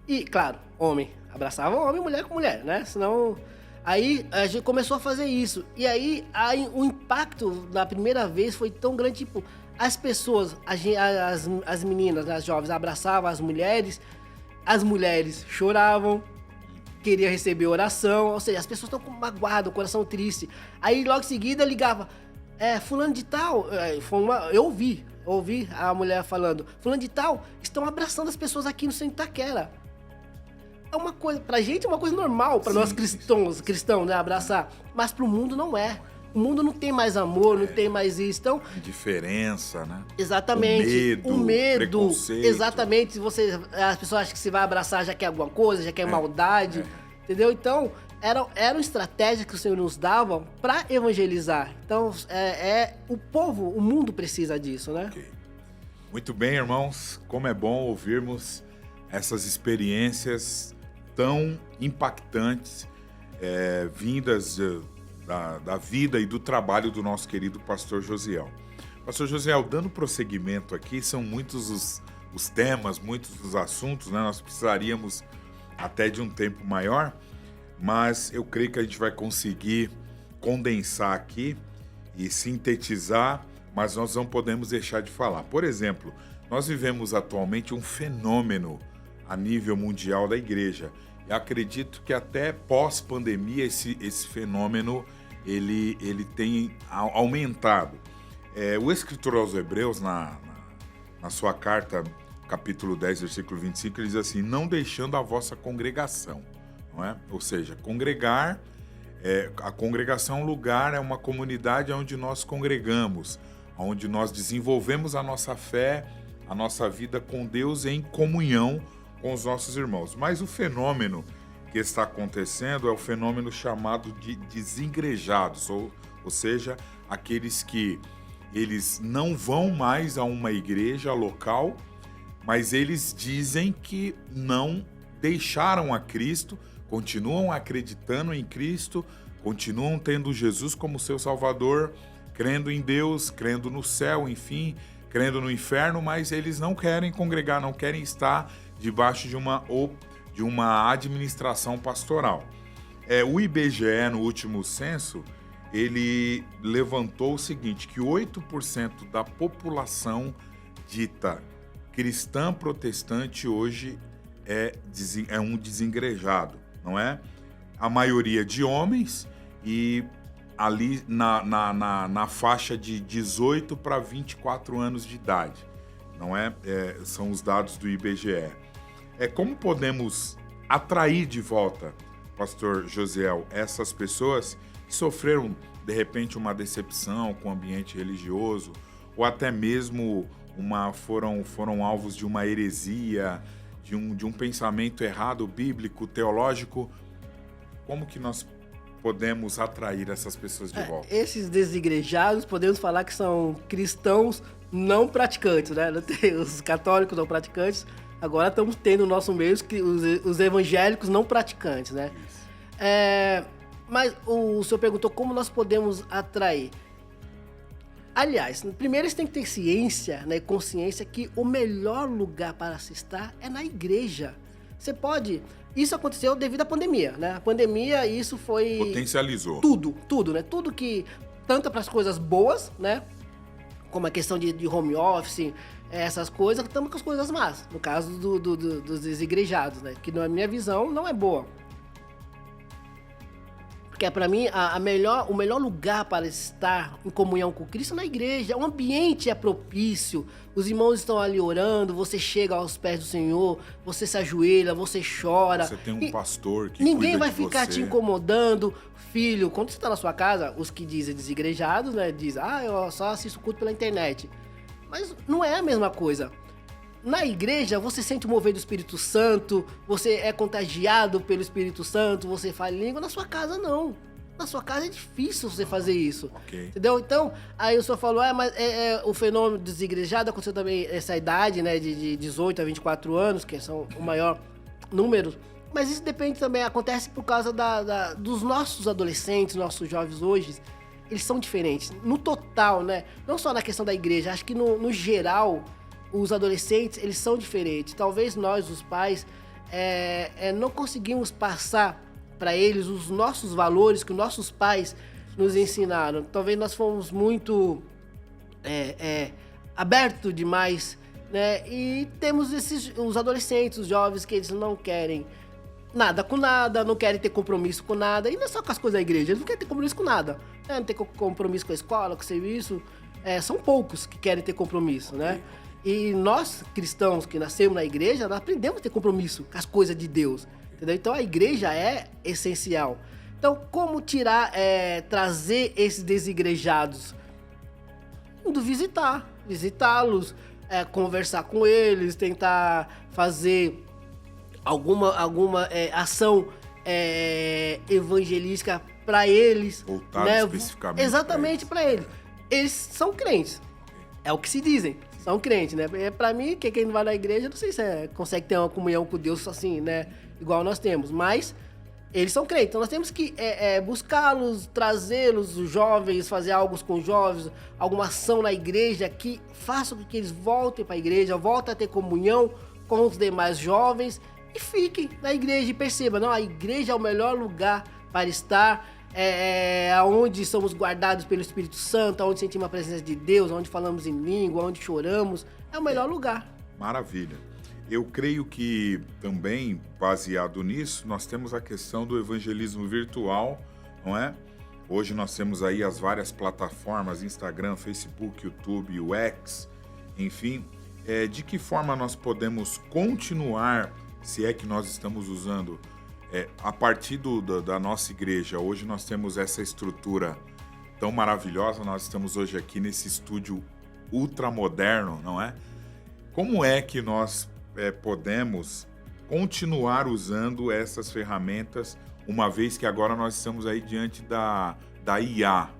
E, claro, homem abraçava homem, mulher com mulher, né? Senão... Aí a gente começou a fazer isso. E aí o impacto da primeira vez foi tão grande, tipo, as pessoas, as meninas, né, as jovens abraçavam as mulheres choravam, queriam receber oração, ou seja, as pessoas estão magoadas, o coração triste. Aí logo em seguida ligava, fulano de tal, eu ouvi a mulher falando, fulano de tal, estão abraçando as pessoas aqui no centro de Itaquera. É uma coisa, pra gente é uma coisa normal, pra nós cristãos, né, abraçar. Mas pro mundo não é. O mundo não tem mais amor, não tem mais isso. Então, indiferença, né? Exatamente. O medo, preconceito. Exatamente. As pessoas acham que se vai abraçar já quer alguma coisa, já quer maldade. Entendeu? Então, era uma estratégia que o Senhor nos dava pra evangelizar. Então, o povo, o mundo precisa disso, né? Okay. Muito bem, irmãos. Como é bom ouvirmos essas experiências tão impactantes, vindas da vida e do trabalho do nosso querido pastor Josiel. Pastor Josiel, dando prosseguimento aqui, são muitos os temas, muitos os assuntos, né? Nós precisaríamos até de um tempo maior, mas eu creio que a gente vai conseguir condensar aqui e sintetizar, mas nós não podemos deixar de falar. Por exemplo, nós vivemos atualmente um fenômeno a nível mundial da igreja. Eu acredito que até pós-pandemia esse fenômeno ele tem aumentado. O escritor aos Hebreus, na sua carta, capítulo 10, versículo 25, ele diz assim, não deixando a vossa congregação. Não é? Ou seja, congregar, a congregação é um lugar, é uma comunidade onde nós congregamos, onde nós desenvolvemos a nossa fé, a nossa vida com Deus em comunhão com os nossos irmãos. Mas o fenômeno que está acontecendo é o fenômeno chamado de desigrejados, ou seja, aqueles que eles não vão mais a uma igreja local, mas eles dizem que não deixaram a Cristo, continuam acreditando em Cristo, continuam tendo Jesus como seu Salvador, crendo em Deus, crendo no céu, enfim, crendo no inferno, mas eles não querem congregar, não querem estar debaixo de uma administração pastoral. O IBGE, no último censo, ele levantou o seguinte, que 8% da população dita cristã protestante hoje é um desengrejado, não é? A maioria de homens e ali na faixa de 18 para 24 anos de idade, não é? São os dados do IBGE. Como podemos atrair de volta, pastor Josiel, essas pessoas que sofreram, de repente, uma decepção com o ambiente religioso, ou até mesmo foram alvos de uma heresia, de um pensamento errado, bíblico, teológico? Como que nós podemos atrair essas pessoas de volta? Esses desigrejados, podemos falar que são cristãos não praticantes, né? Os católicos não praticantes. Agora estamos tendo no nosso meio os evangélicos não praticantes, né? Mas o senhor perguntou como nós podemos atrair. Aliás, primeiro eles têm que ter ciência, né, consciência que o melhor lugar para se estar é na igreja. Você pode... Isso aconteceu devido à pandemia, né? A pandemia, isso foi... Potencializou. Tudo, né? Tudo que... Tanto para as coisas boas, né? Como a questão de home office, essas coisas, estamos com as coisas más. No caso dos desigrejados, né? Que na minha visão não é boa. Porque para mim o melhor lugar para estar em comunhão com Cristo é na igreja. O ambiente é propício, os irmãos estão ali orando, você chega aos pés do Senhor, você se ajoelha, você chora. Você tem um pastor que ninguém cuida vai de ficar você. te incomodando. Filho, quando você está na sua casa, os que dizem desigrejados, né? Dizem, eu só assisto culto pela internet. Mas não é a mesma coisa. Na igreja, você sente o mover do Espírito Santo, você é contagiado pelo Espírito Santo, você fala em língua. Na sua casa, não. Na sua casa é difícil você fazer isso. Ok. Entendeu? Então, aí o senhor falou, mas o fenômeno desigrejado aconteceu também essa idade, né? De 18 a 24 anos, que são o maior número. Mas isso depende também, acontece por causa dos nossos adolescentes, nossos jovens hoje. Eles são diferentes. No total, né? Não só na questão da igreja, acho que no geral, os adolescentes, eles são diferentes. Talvez nós, os pais, não conseguimos passar para eles os nossos valores que os nossos pais nos ensinaram. Talvez nós fomos muito abertos demais, né? E temos os adolescentes, os jovens, que eles não querem nada com nada, não querem ter compromisso com nada. E não é só com as coisas da igreja, eles não querem ter compromisso com nada. Né? Não tem compromisso com a escola, com o serviço. São poucos que querem ter compromisso, né? E nós, cristãos que nascemos na igreja, nós aprendemos a ter compromisso com as coisas de Deus. Entendeu? Então a igreja é essencial. Então, como trazer esses desigrejados? Indo visitá-los, conversar com eles, tentar fazer alguma ação evangelística para eles. Voltar, né? especificamente. Exatamente para eles. Eles são crentes. É o que se dizem. São crentes, né? Para mim, quem não vai na igreja, não sei se consegue ter uma comunhão com Deus assim, né? Igual nós temos. Mas eles são crentes. Então nós temos que buscá-los, trazê-los, os jovens, fazer algo com os jovens, alguma ação na igreja que faça com que eles voltem para a igreja, voltem a ter comunhão com os demais jovens e fiquem na igreja e percebam, não, a igreja é o melhor lugar para estar, onde somos guardados pelo Espírito Santo, onde sentimos a presença de Deus, onde falamos em língua, onde choramos, é o melhor lugar. Maravilha. Eu creio que também, baseado nisso, nós temos a questão do evangelismo virtual, não é? Hoje nós temos aí as várias plataformas, Instagram, Facebook, YouTube, o X, enfim. De que forma nós podemos continuar, se é que nós estamos usando, a partir da nossa igreja? Hoje nós temos essa estrutura tão maravilhosa, nós estamos hoje aqui nesse estúdio ultramoderno, não é? Como é que nós podemos continuar usando essas ferramentas, uma vez que agora nós estamos aí diante da IA,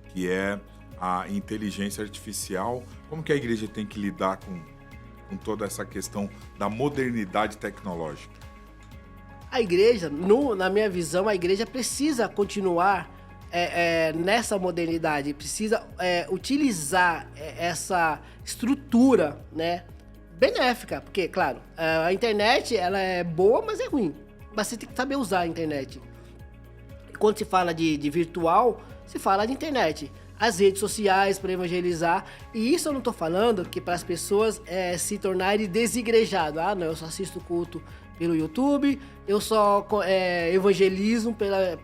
que é a inteligência artificial? Como que a igreja tem que lidar com toda essa questão da modernidade tecnológica? A igreja, na minha visão, a igreja precisa continuar nessa modernidade, precisa utilizar essa estrutura, né, benéfica, porque, claro, a internet, ela é boa, mas é ruim. Mas você tem que saber usar a internet. Quando se fala de virtual, se fala de internet. As redes sociais para evangelizar. E isso eu não estou falando que para as pessoas se tornarem desigrejadas. Ah, não, eu só assisto culto pelo YouTube, eu só evangelizo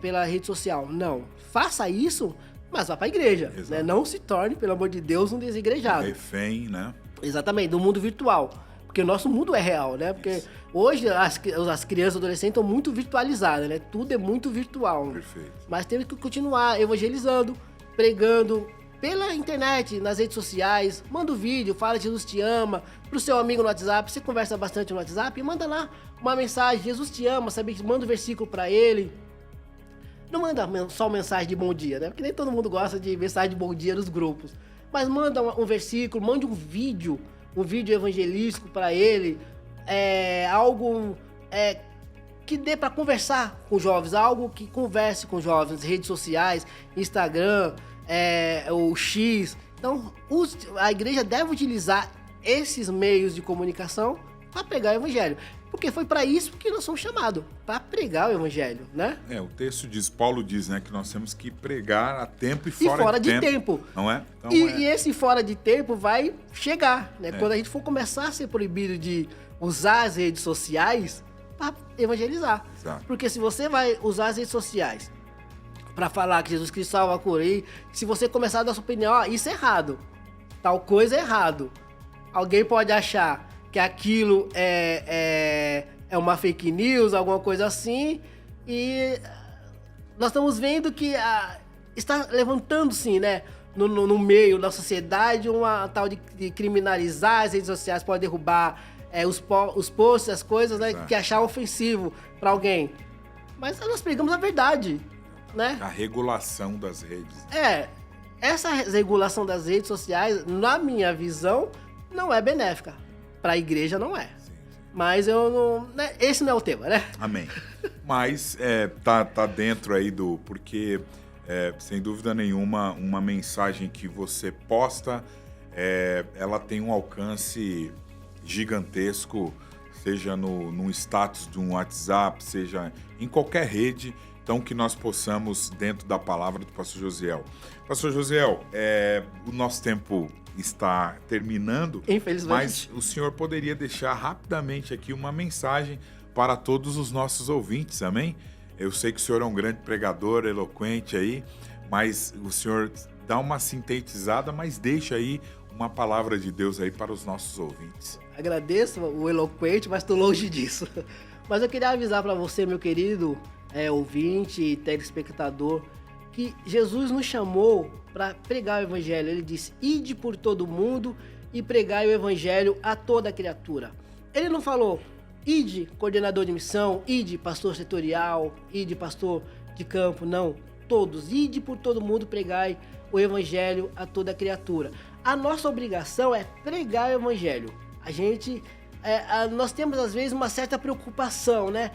pela rede social. Não, faça isso, mas vá para a igreja. Né? Não se torne, pelo amor de Deus, um desigrejado. Refém, né? Exatamente, do mundo virtual. Porque o nosso mundo é real, né? Porque hoje as crianças e adolescentes estão muito virtualizadas, né? Tudo é muito virtual. Perfeito. Mas temos que continuar evangelizando, pregando pela internet, nas redes sociais. Manda um vídeo, fala Jesus te ama, pro seu amigo no WhatsApp. Você conversa bastante no WhatsApp, manda lá uma mensagem, Jesus te ama, sabe? Manda um versículo para ele. Não manda só mensagem de bom dia, né? Porque nem todo mundo gosta de mensagem de bom dia nos grupos. Mas manda um versículo, mande um vídeo evangelístico para ele, algo que dê para conversar com os jovens, algo que converse com os jovens, redes sociais, Instagram, o X. Então, a igreja deve utilizar esses meios de comunicação para pregar o evangelho. Porque foi para isso que nós somos chamados, para pregar o evangelho, né? O texto Paulo diz, né, que nós temos que pregar a tempo e fora de tempo. Não é? Então, e esse fora de tempo vai chegar, né? Quando a gente for começar a ser proibido de usar as redes sociais para evangelizar. Exato. Porque se você vai usar as redes sociais para falar que Jesus Cristo salva a cura, e se você começar a dar sua opinião, isso é errado, tal coisa é errado, alguém pode achar que aquilo é uma fake news, alguma coisa assim, e nós estamos vendo que está levantando, sim, né, no meio da sociedade, uma tal de criminalizar as redes sociais, pode derrubar os posts, as coisas, né, que achar ofensivo para alguém. Mas nós pregamos a verdade. né? A regulação das redes. Essa regulação das redes sociais, na minha visão, não é benéfica. Para a igreja não é. Sim. Mas eu não, né? Esse não é o tema, né? Amém. Mas tá dentro aí porque sem dúvida nenhuma, uma mensagem que você posta, ela tem um alcance gigantesco, seja no status de um WhatsApp, seja em qualquer rede. Então, que nós possamos, dentro da palavra do pastor Josiel. Pastor Josiel, o nosso tempo está terminando, infelizmente, mas o senhor poderia deixar rapidamente aqui uma mensagem para todos os nossos ouvintes, amém? Eu sei que o senhor é um grande pregador, eloquente aí, mas o senhor dá uma sintetizada, mas deixa aí uma palavra de Deus aí para os nossos ouvintes. Agradeço o eloquente, mas estou longe disso. Mas eu queria avisar para você, meu querido ouvinte e telespectador, que Jesus nos chamou para pregar o evangelho. Ele disse: ide por todo mundo e pregai o evangelho a toda criatura. Ele não falou: ide coordenador de missão, ide pastor setorial, ide pastor de campo. Não, todos, ide por todo mundo, pregai o evangelho a toda criatura. A nossa obrigação é pregar o evangelho. Nós temos às vezes uma certa preocupação, né?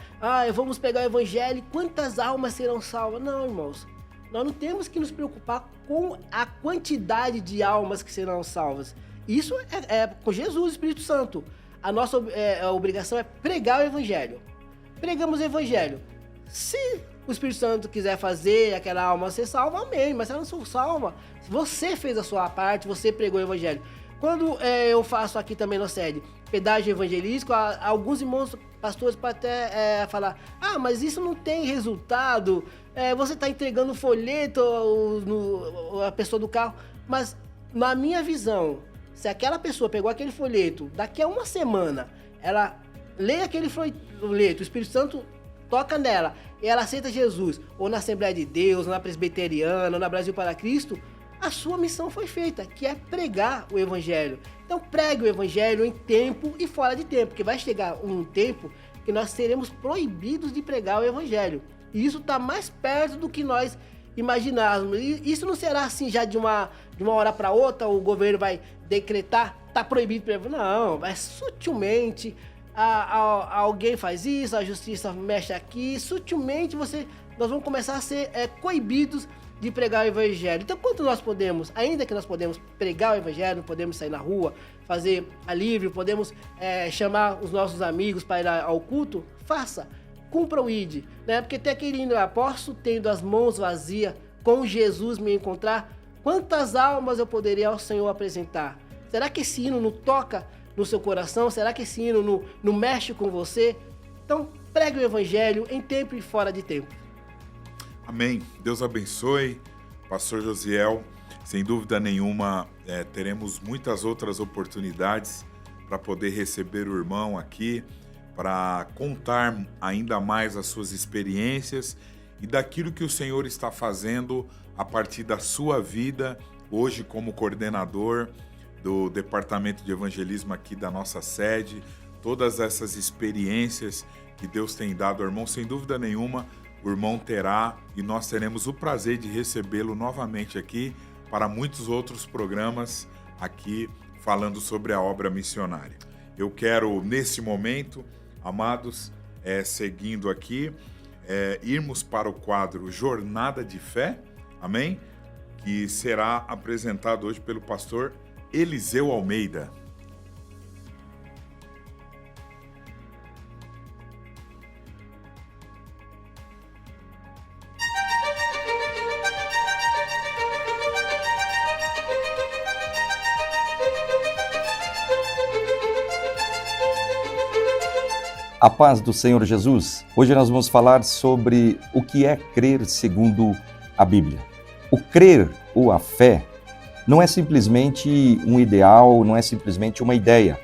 Vamos pregar o evangelho, quantas almas serão salvas? Não, irmãos, nós não temos que nos preocupar com a quantidade de almas que serão salvas. Isso é com Jesus, Espírito Santo. A nossa obrigação é pregar o evangelho. Pregamos o evangelho. Se o Espírito Santo quiser fazer aquela alma ser salva, amém. Mas se ela não for salva, você fez a sua parte, você pregou o evangelho. Quando eu faço aqui também na sede pedágio evangelístico, alguns irmãos pastores podem até falar: mas isso não tem resultado, você está entregando folheto a pessoa do carro. Mas na minha visão, se aquela pessoa pegou aquele folheto, daqui a uma semana ela lê aquele folheto, o Espírito Santo toca nela e ela aceita Jesus, ou na Assembleia de Deus, ou na Presbiteriana, ou na Brasil para Cristo, a sua missão foi feita, que é pregar o evangelho. Então pregue o evangelho em tempo e fora de tempo, porque vai chegar um tempo que nós seremos proibidos de pregar o evangelho. E isso está mais perto do que nós imaginarmos. E isso não será assim já de uma hora para outra, o governo vai decretar, está proibido de pregar. Não, vai sutilmente, alguém faz isso, a justiça mexe aqui, sutilmente nós vamos começar a ser coibidos de pregar o evangelho. Então, quanto nós podemos, ainda que nós podemos pregar o evangelho, podemos sair na rua, fazer a livre, podemos chamar os nossos amigos para ir ao culto, faça, cumpra o ID, né? Porque tem aquele hino: posso, tendo as mãos vazias, com Jesus me encontrar, quantas almas eu poderia ao Senhor apresentar? Será que esse hino não toca no seu coração? Será que esse hino não mexe com você? Então, pregue o evangelho em tempo e fora de tempo. Amém. Deus abençoe, pastor Josiel. Sem dúvida nenhuma, teremos muitas outras oportunidades para poder receber o irmão aqui, para contar ainda mais as suas experiências e daquilo que o Senhor está fazendo a partir da sua vida, hoje como coordenador do Departamento de Evangelismo aqui da nossa sede, todas essas experiências que Deus tem dado ao irmão. Sem dúvida nenhuma, o irmão terá e nós teremos o prazer de recebê-lo novamente aqui para muitos outros programas aqui falando sobre a obra missionária. Eu quero, nesse momento, amados, seguindo aqui, irmos para o quadro Jornada de Fé, amém? Que será apresentado hoje pelo pastor Eliseu Almeida. A paz do Senhor Jesus. Hoje nós vamos falar sobre o que é crer segundo a Bíblia. O crer ou a fé não é simplesmente um ideal, não é simplesmente uma ideia,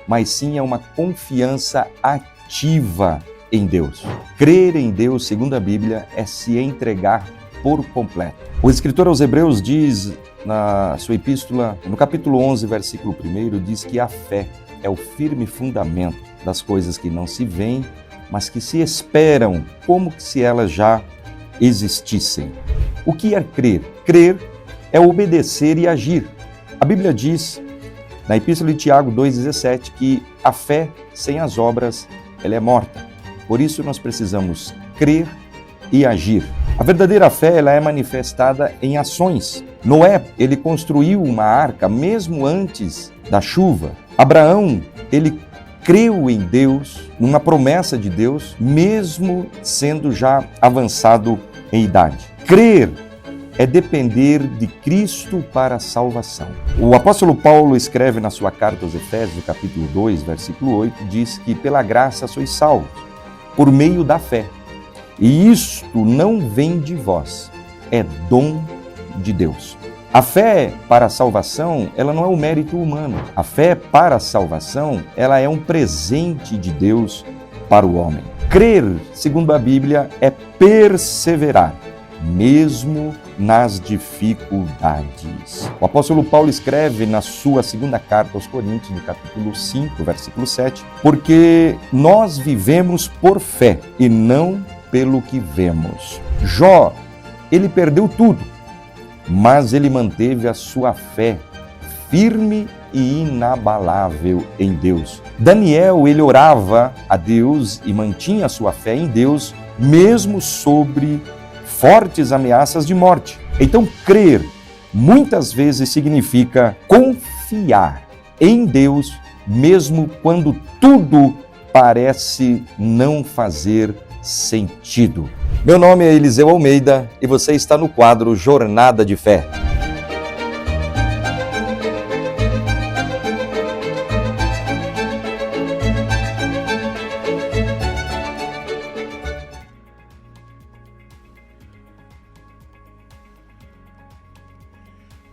mas sim é uma confiança ativa em Deus. Crer em Deus, segundo a Bíblia, é se entregar por completo. O escritor aos Hebreus diz na sua epístola, no capítulo 11, versículo 1, diz que a fé é o firme fundamento das coisas que não se veem, mas que se esperam, como se elas já existissem. O que é crer? Crer é obedecer e agir. A Bíblia diz, na Epístola de Tiago 2,17, que a fé sem as obras, ela é morta. Por isso nós precisamos crer e agir. A verdadeira fé, ela é manifestada em ações. Noé, ele construiu uma arca mesmo antes da chuva. Abraão, ele creu em Deus, numa promessa de Deus, mesmo sendo já avançado em idade. Crer é depender de Cristo para a salvação. O apóstolo Paulo escreve na sua carta aos Efésios, no capítulo 2, versículo 8, diz que pela graça sois salvos, por meio da fé. E isto não vem de vós, é dom de Deus. A fé para a salvação, ela não é um mérito humano. A fé para a salvação, ela é um presente de Deus para o homem. Crer, segundo a Bíblia, é perseverar, mesmo nas dificuldades. O apóstolo Paulo escreve na sua segunda carta aos Coríntios, no capítulo 5, versículo 7, porque nós vivemos por fé e não pelo que vemos. Jó, ele perdeu tudo, mas ele manteve a sua fé firme e inabalável em Deus. Daniel, ele orava a Deus e mantinha a sua fé em Deus, mesmo sobre fortes ameaças de morte. Então, crer muitas vezes significa confiar em Deus, mesmo quando tudo parece não fazer sentido. Meu nome é Eliseu Almeida e você está no quadro Jornada de Fé.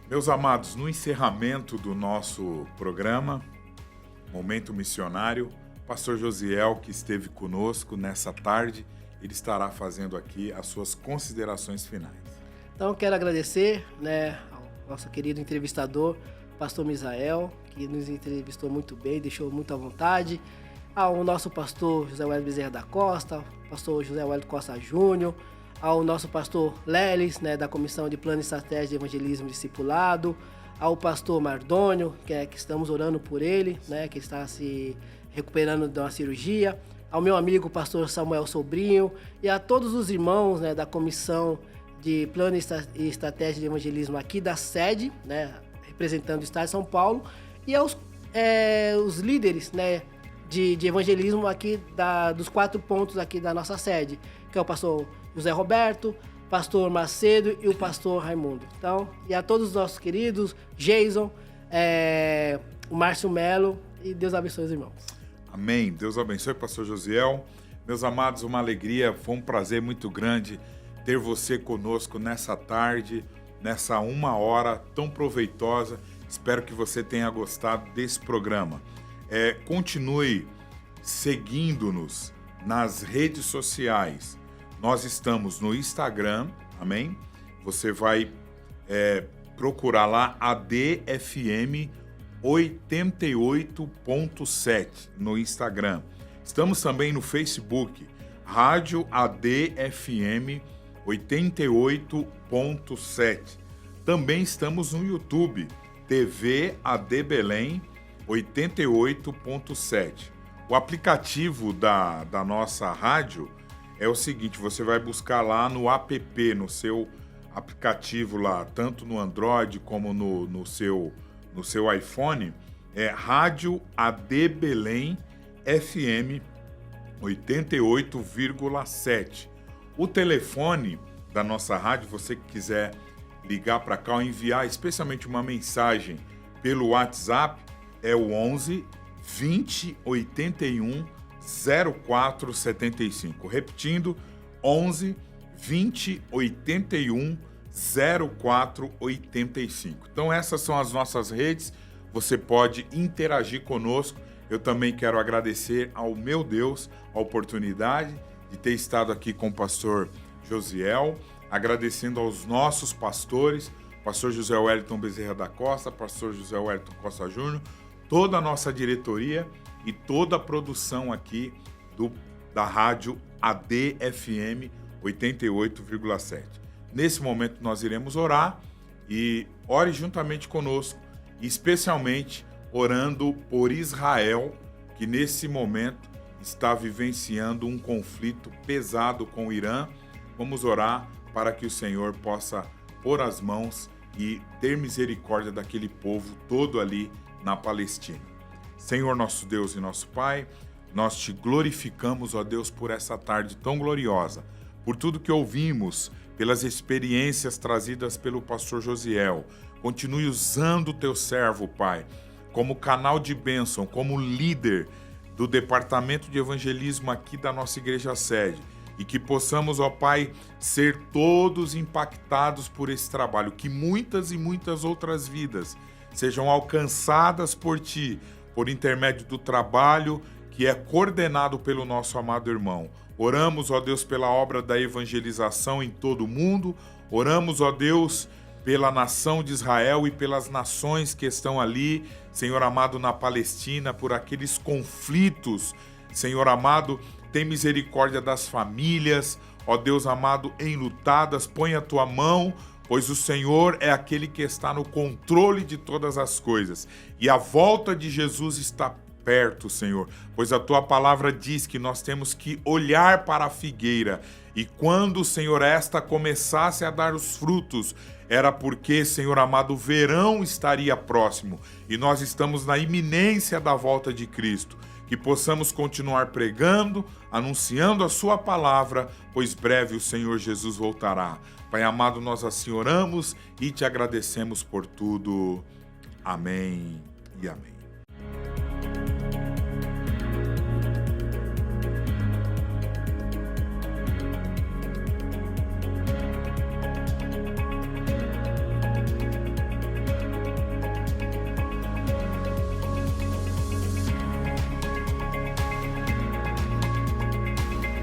Meus amados, no encerramento do nosso programa, Momento Missionário, pastor Josiel, que esteve conosco nessa tarde, ele estará fazendo aqui as suas considerações finais. Então, quero agradecer, ao nosso querido entrevistador, pastor Misael, que nos entrevistou muito bem, deixou muito à vontade, ao nosso pastor José Wellington Bezerra da Costa, pastor José Wellington Costa Júnior, ao nosso pastor Lelis, da Comissão de Plano e Estratégia de Evangelismo e Discipulado, ao pastor Mardônio, que estamos orando por ele, que está se recuperando de uma cirurgia, ao meu amigo pastor Samuel Sobrinho e a todos os irmãos da Comissão de Plano e Estratégia de Evangelismo aqui da sede, representando o Estado de São Paulo, e aos os líderes de evangelismo aqui dos 4 pontos aqui da nossa sede, que é o pastor José Roberto, pastor Macedo e o pastor Raimundo. Então, e a todos os nossos queridos, Jason, o Márcio Melo, e Deus abençoe os irmãos. Amém. Deus abençoe, pastor Josiel. Meus amados, uma alegria, foi um prazer muito grande ter você conosco nessa tarde, nessa 1 hora tão proveitosa. Espero que você tenha gostado desse programa. Continue seguindo-nos nas redes sociais. Nós estamos no Instagram, amém? Você vai procurar lá ADFM 88.7 no Instagram. Estamos também no Facebook, Rádio ADFM 88.7. Também estamos no YouTube, TV AD Belém 88.7. O aplicativo da nossa rádio é o seguinte, você vai buscar lá no app, no seu aplicativo lá, tanto no Android como no seu iPhone, Rádio AD Belém FM 88,7. O telefone da nossa rádio, você que quiser ligar para cá ou enviar especialmente uma mensagem pelo WhatsApp, é o 11 20 81 0475. Repetindo, 11 20 81 0485. Então essas são as nossas redes, você pode interagir conosco. Eu também quero agradecer ao meu Deus a oportunidade de ter estado aqui com o pastor Josiel, agradecendo aos nossos pastores, pastor José Wellington Bezerra da Costa, pastor José Wellington Costa Júnior, toda a nossa diretoria e toda a produção aqui da rádio ADFM 88,7. Nesse momento nós iremos orar e ore juntamente conosco, especialmente orando por Israel, que nesse momento está vivenciando um conflito pesado com o Irã. Vamos orar para que o Senhor possa pôr as mãos e ter misericórdia daquele povo todo ali na Palestina. Senhor nosso Deus e nosso Pai, nós te glorificamos, ó Deus, por essa tarde tão gloriosa, por tudo que ouvimos, pelas experiências trazidas pelo pastor Josiel. Continue usando o teu servo, Pai, como canal de bênção, como líder do departamento de evangelismo aqui da nossa igreja sede, e que possamos, ó Pai, ser todos impactados por esse trabalho, que muitas e muitas outras vidas sejam alcançadas por Ti, por intermédio do trabalho que é coordenado pelo nosso amado irmão. Oramos, ó Deus, pela obra da evangelização em todo o mundo, oramos, ó Deus, pela nação de Israel e pelas nações que estão ali, Senhor amado, na Palestina, por aqueles conflitos. Senhor amado, tem misericórdia das famílias, ó Deus amado, enlutadas, põe a tua mão, pois o Senhor é aquele que está no controle de todas as coisas. E a volta de Jesus está perto, Senhor, pois a tua palavra diz que nós temos que olhar para a figueira, e quando, Senhor, esta começasse a dar os frutos, era porque, Senhor amado, o verão estaria próximo, e nós estamos na iminência da volta de Cristo. Que possamos continuar pregando, anunciando a sua palavra, pois breve o Senhor Jesus voltará. Pai amado, nós assim oramos e te agradecemos por tudo. Amém e amém.